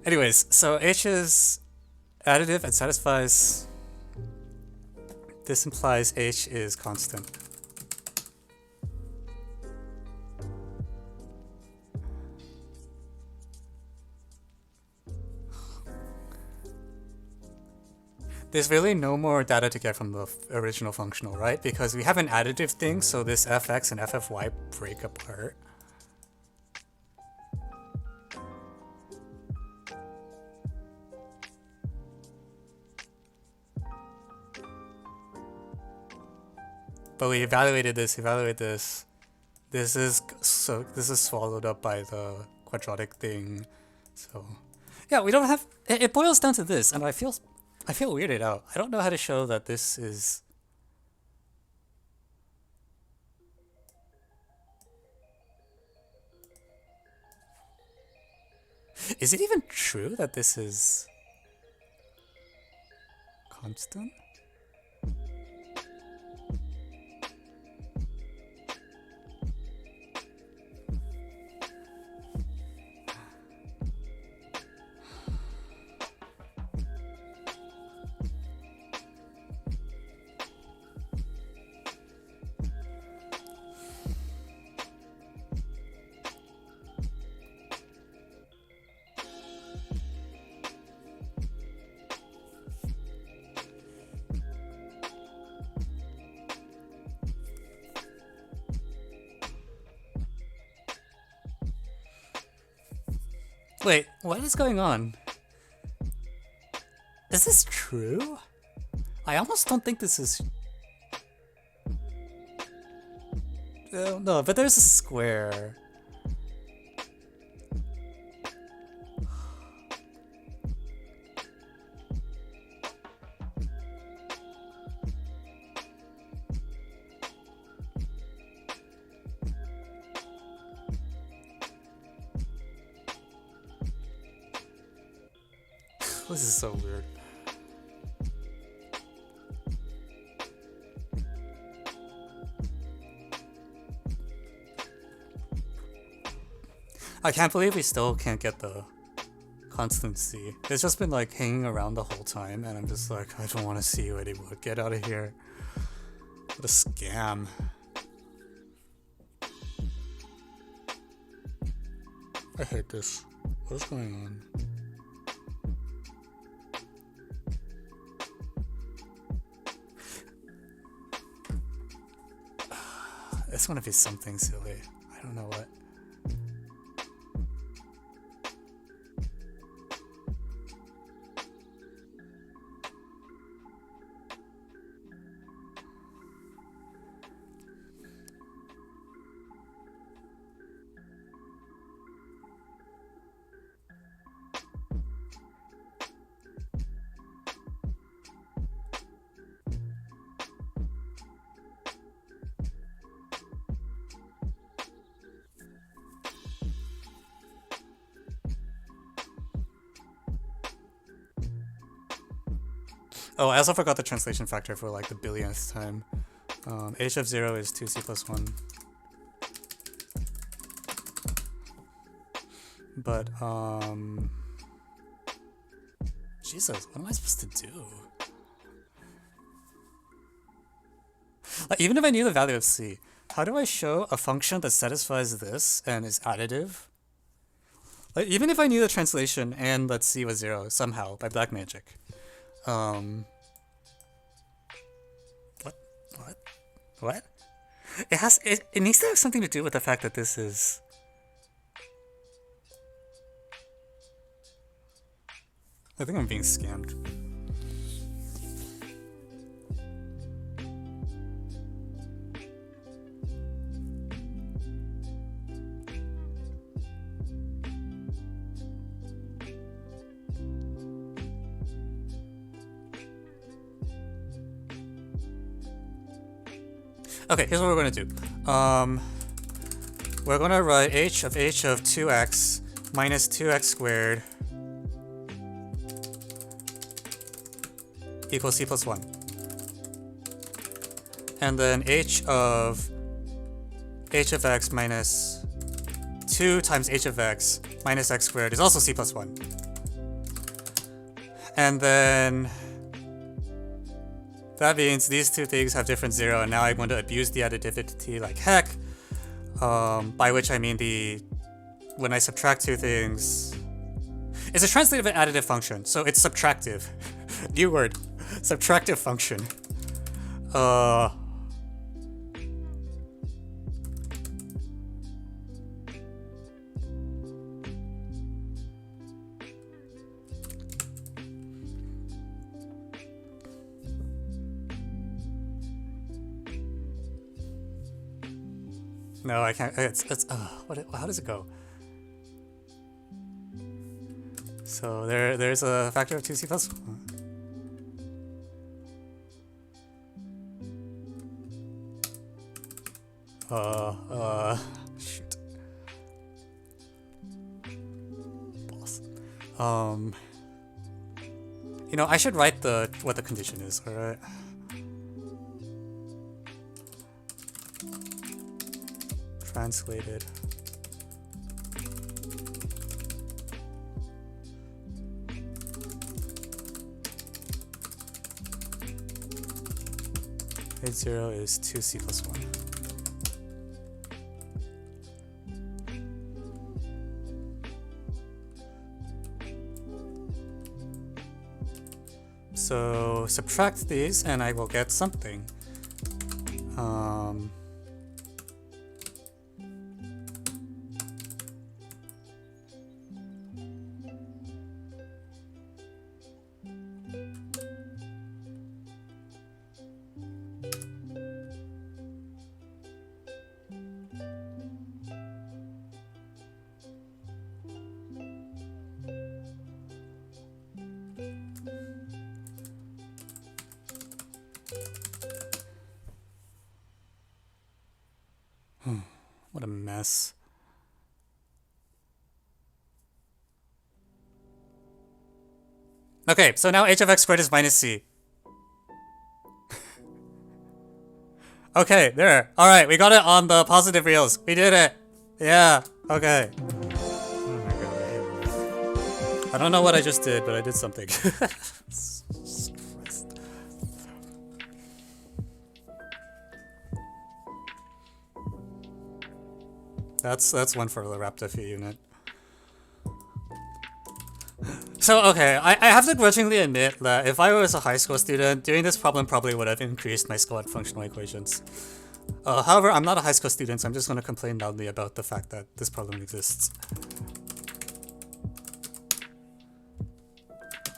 anyways, so H is additive and satisfies. This implies H is constant. There's really no more data to get from the original functional, right? Because we have an additive thing, so this fx and ffy break apart. But we evaluated this, This is swallowed up by the quadratic thing. So yeah, we don't have it boils down to this, and I feel weirded out. I don't know how to show that this is. Is it even true that this is constant? Wait, what is going on? Is this true? I almost don't think this is... no, but there's a square. This is so weird. I can't believe we still can't get the constancy. It's just been like hanging around the whole time, and I'm just like, I don't want to see you anymore. Get out of here. What a scam. I hate this. What is going on? It's gonna be something silly. I don't know what. Oh, I also forgot the translation factor for like the billionth time. H of 0 is 2c plus 1. But, Jesus, what am I supposed to do? Like, even if I knew the value of c, how do I show a function that satisfies this and is additive? Like, even if I knew the translation and that c was 0 somehow by black magic. What? It needs to have something to do with the fact that this is... I think I'm being scammed. Okay, here's what we're gonna do. We're gonna write h of 2x minus 2x squared equals c plus 1. And then h of x minus 2 times h of x minus x squared is also c plus 1. And then that means these two things have different 0, and now I'm going to abuse the additivity like heck, by which I mean when I subtract two things, it's a translative and additive function, so it's subtractive. New word, subtractive function. No, I can't. How does it go? So there's a factor of 2c plus 1. Shoot. Boss. You know, I should write what the condition is, alright? Translated. H0 is 2c plus 1. So subtract these and I will get something. What a mess. Okay, so now h of x squared is minus c. Okay, there. Alright, we got it on the positive reals. We did it. Yeah, okay. Oh my god, I don't know what I just did, but I did something. That's one for the Raptor unit. So, okay, I have to grudgingly admit that if I was a high school student, doing this problem probably would have increased my skill at functional equations. However, I'm not a high school student, so I'm just going to complain loudly about the fact that this problem exists.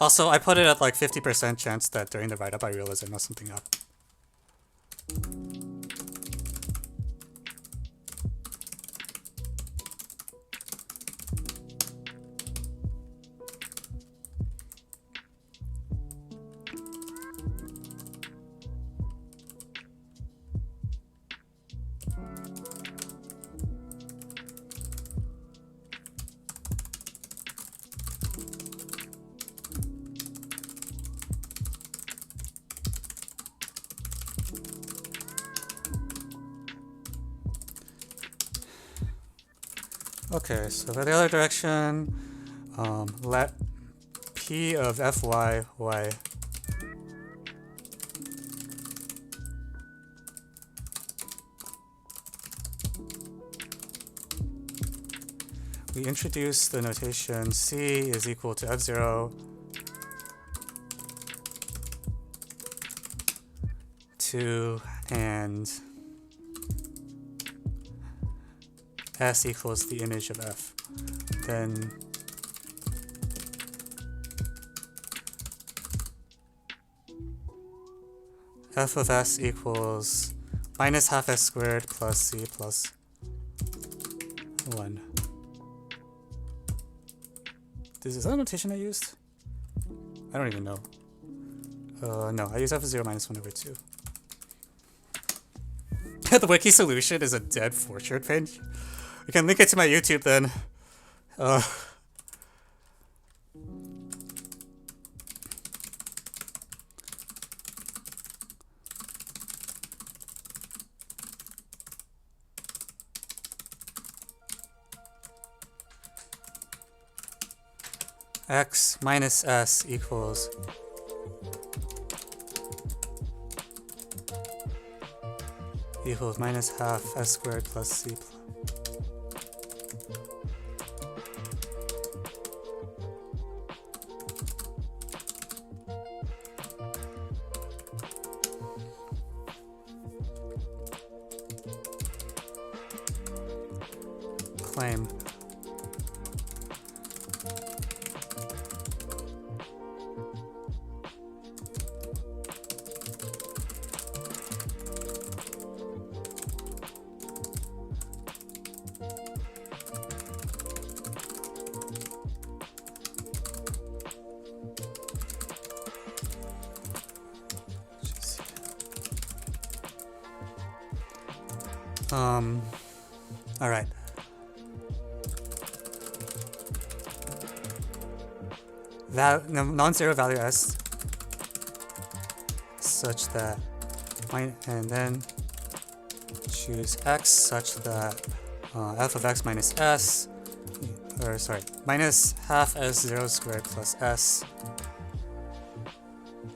Also, I put it at like 50% chance that during the write-up I realized I messed something up. Okay, so for the other direction, let P of Fy, y we introduce the notation C is equal to F0 2 and S equals the image of F. Then F of S equals minus half S squared plus C plus 1. Is that a notation I used? I don't even know. No, I use F of 0 minus 1 over 2. the wiki solution is a dead fortune page. You can link it to my YouTube then. X minus S equals minus half S squared plus C. Claim. All right. Non-zero value S such that and then choose X such that f of X minus S, or sorry, minus half S0 squared plus S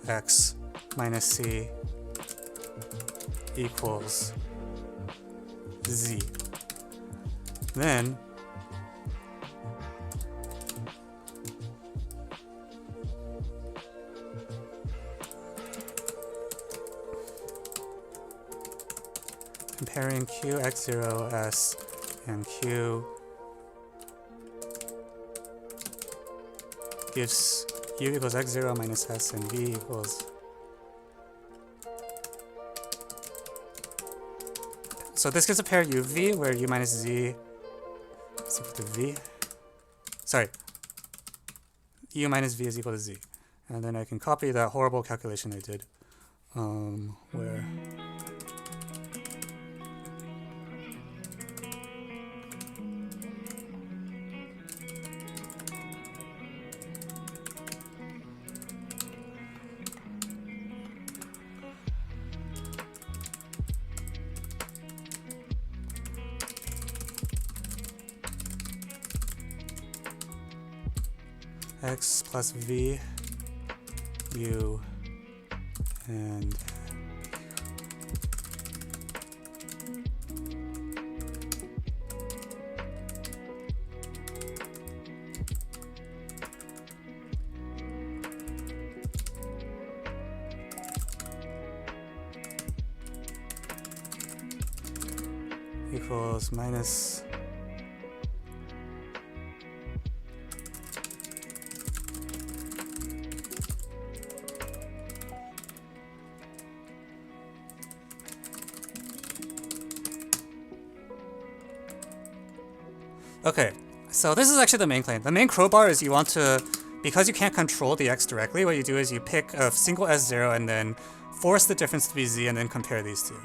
X minus C equals Z. Then comparing Q x0 S and Q gives U equals x0 minus S and V equals. So this gives a pair UV where U minus Z is equal to V. Sorry. U minus V is equal to Z. And then I can copy that horrible calculation I did. Where X plus V, U, and equals minus okay, so this is actually the main claim. The main crowbar is you want to, because you can't control the X directly, what you do is you pick a single S0 and then force the difference to be Z and then compare these two.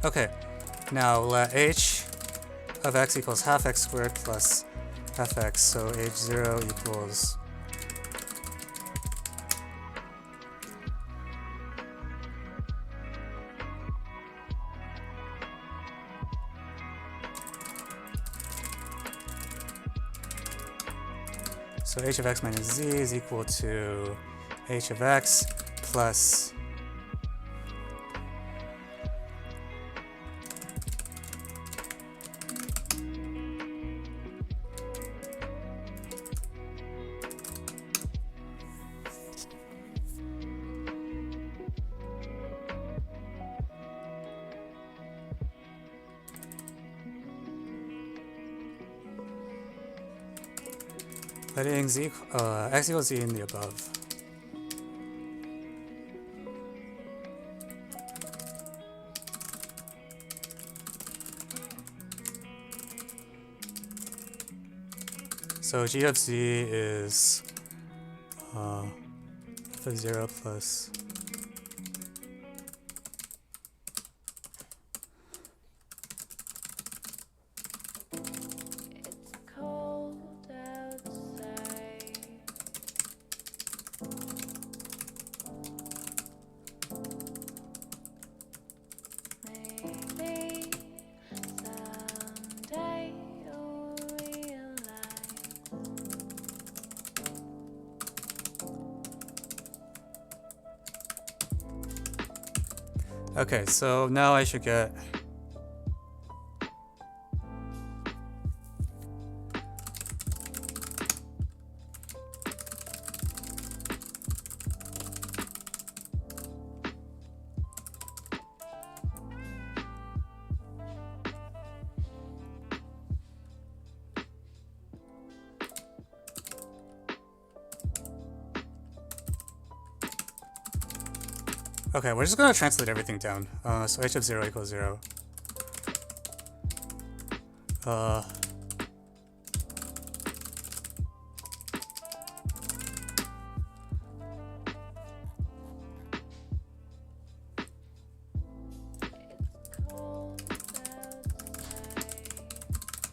Okay, now let H of X equals half X squared plus fx, so H0 equals so H of X minus Z is equal to H of X plus letting Z, X equals Z in the above. So g of z is f of 0 plus It's cold outside. Maybe someday you'll realize. Okay, so now I should get okay, we're just gonna translate everything down. So h of 0 equals 0.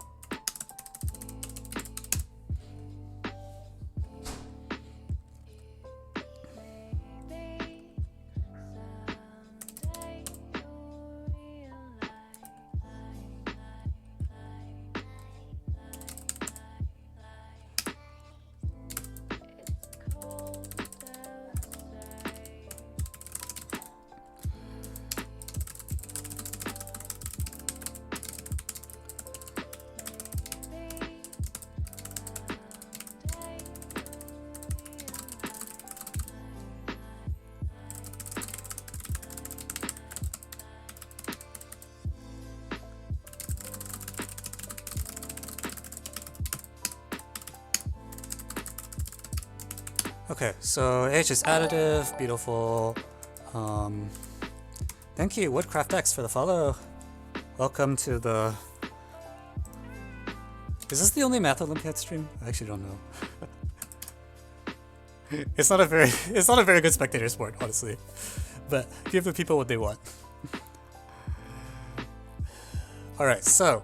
It's cold outside. Maybe someday you'll realize. It's cold outside. Okay, so h is additive, beautiful. Thank you, WoodcraftX, for the follow. Welcome to the. Is this the only Math Olympiad stream? I actually don't know. It's not a very good spectator sport, honestly. But give the people what they want. All right, so.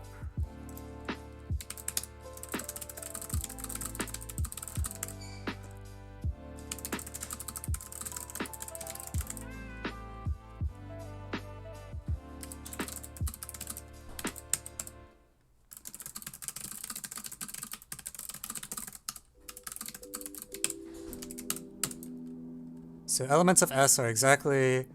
So elements of S are exactly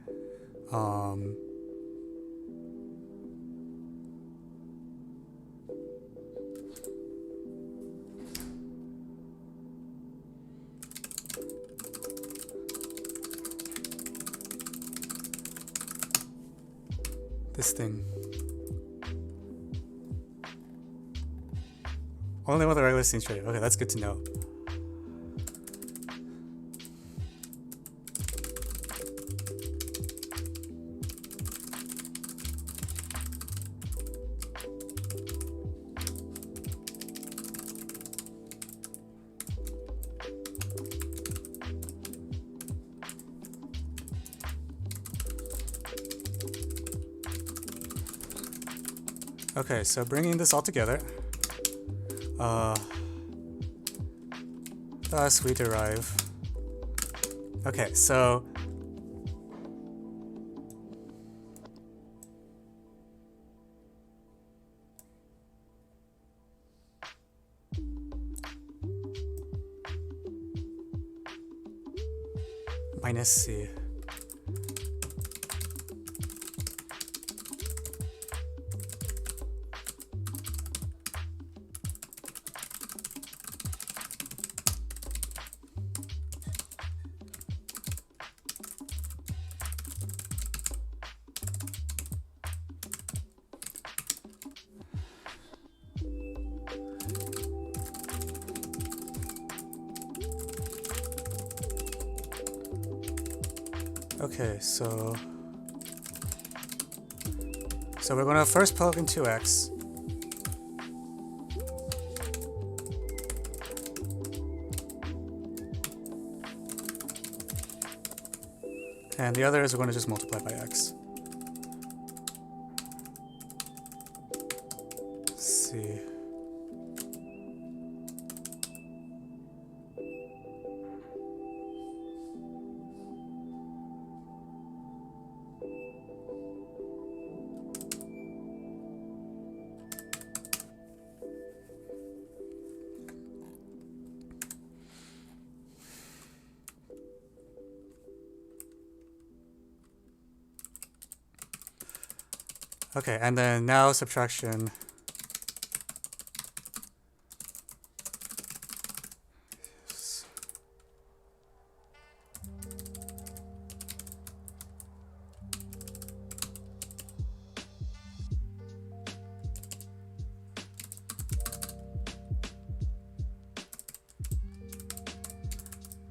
this thing. Only with the regular scene straight. Okay, that's good to know. Okay, so bringing this all together, thus we derive. Okay, so minus C. Okay, so we're gonna first plug in 2x. And the other is we're going to just multiply by x. Let's see. Okay, and then now subtraction.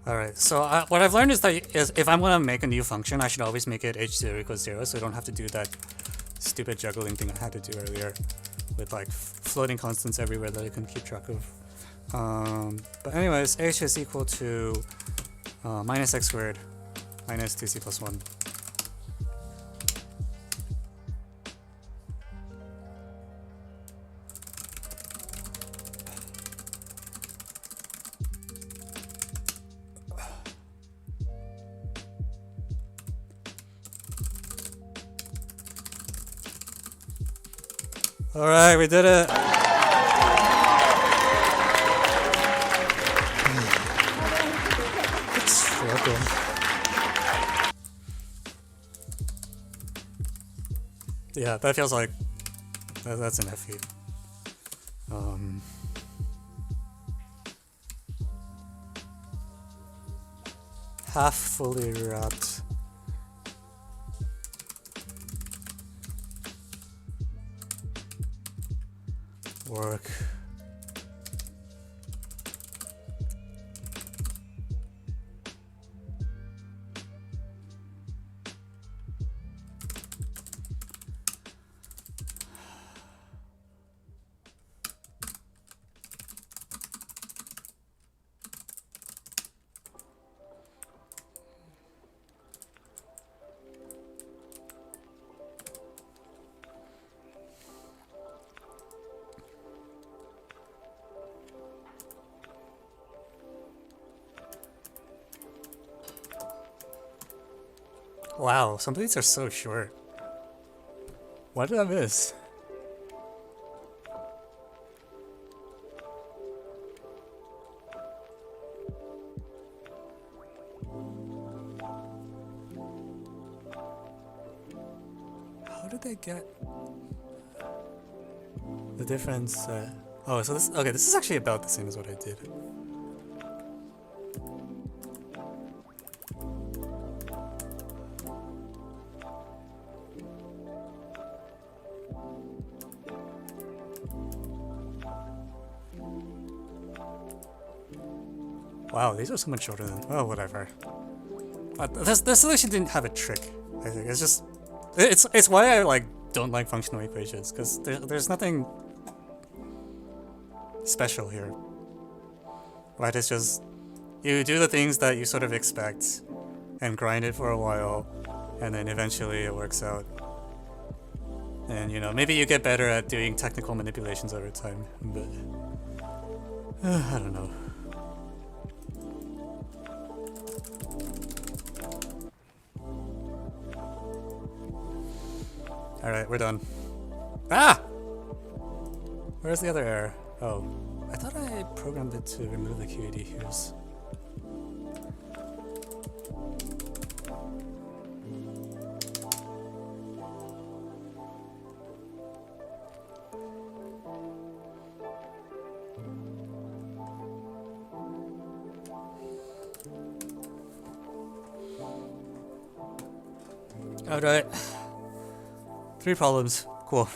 Alright, so what I've learned is that if I'm going to make a new function, I should always make it h0 equals 0, so I don't have to do that stupid juggling thing I had to do earlier with like floating constants everywhere that I couldn't keep track of. But anyways, h is equal to minus x squared minus 2c plus 1. Alright, we did it! It's struggle. Yeah, that feels like that's an FE. Half fully wrapped. Work. Wow, some of these are so short. What did I miss? How did they get the difference? Oh, so this, okay, this is actually about the same as what I did. Wow, these are so much shorter than, oh, whatever. This solution didn't have a trick, I think. It's just, it's why I like don't like functional equations, because there's nothing special here. Right, it's just, you do the things that you sort of expect, and grind it for a while, and then eventually it works out. And you know, maybe you get better at doing technical manipulations over time, but I don't know. Alright, we're done. Ah! Where's the other error? Oh, I thought I programmed it to remove the QED hues. Alright. 3 problems. Cool.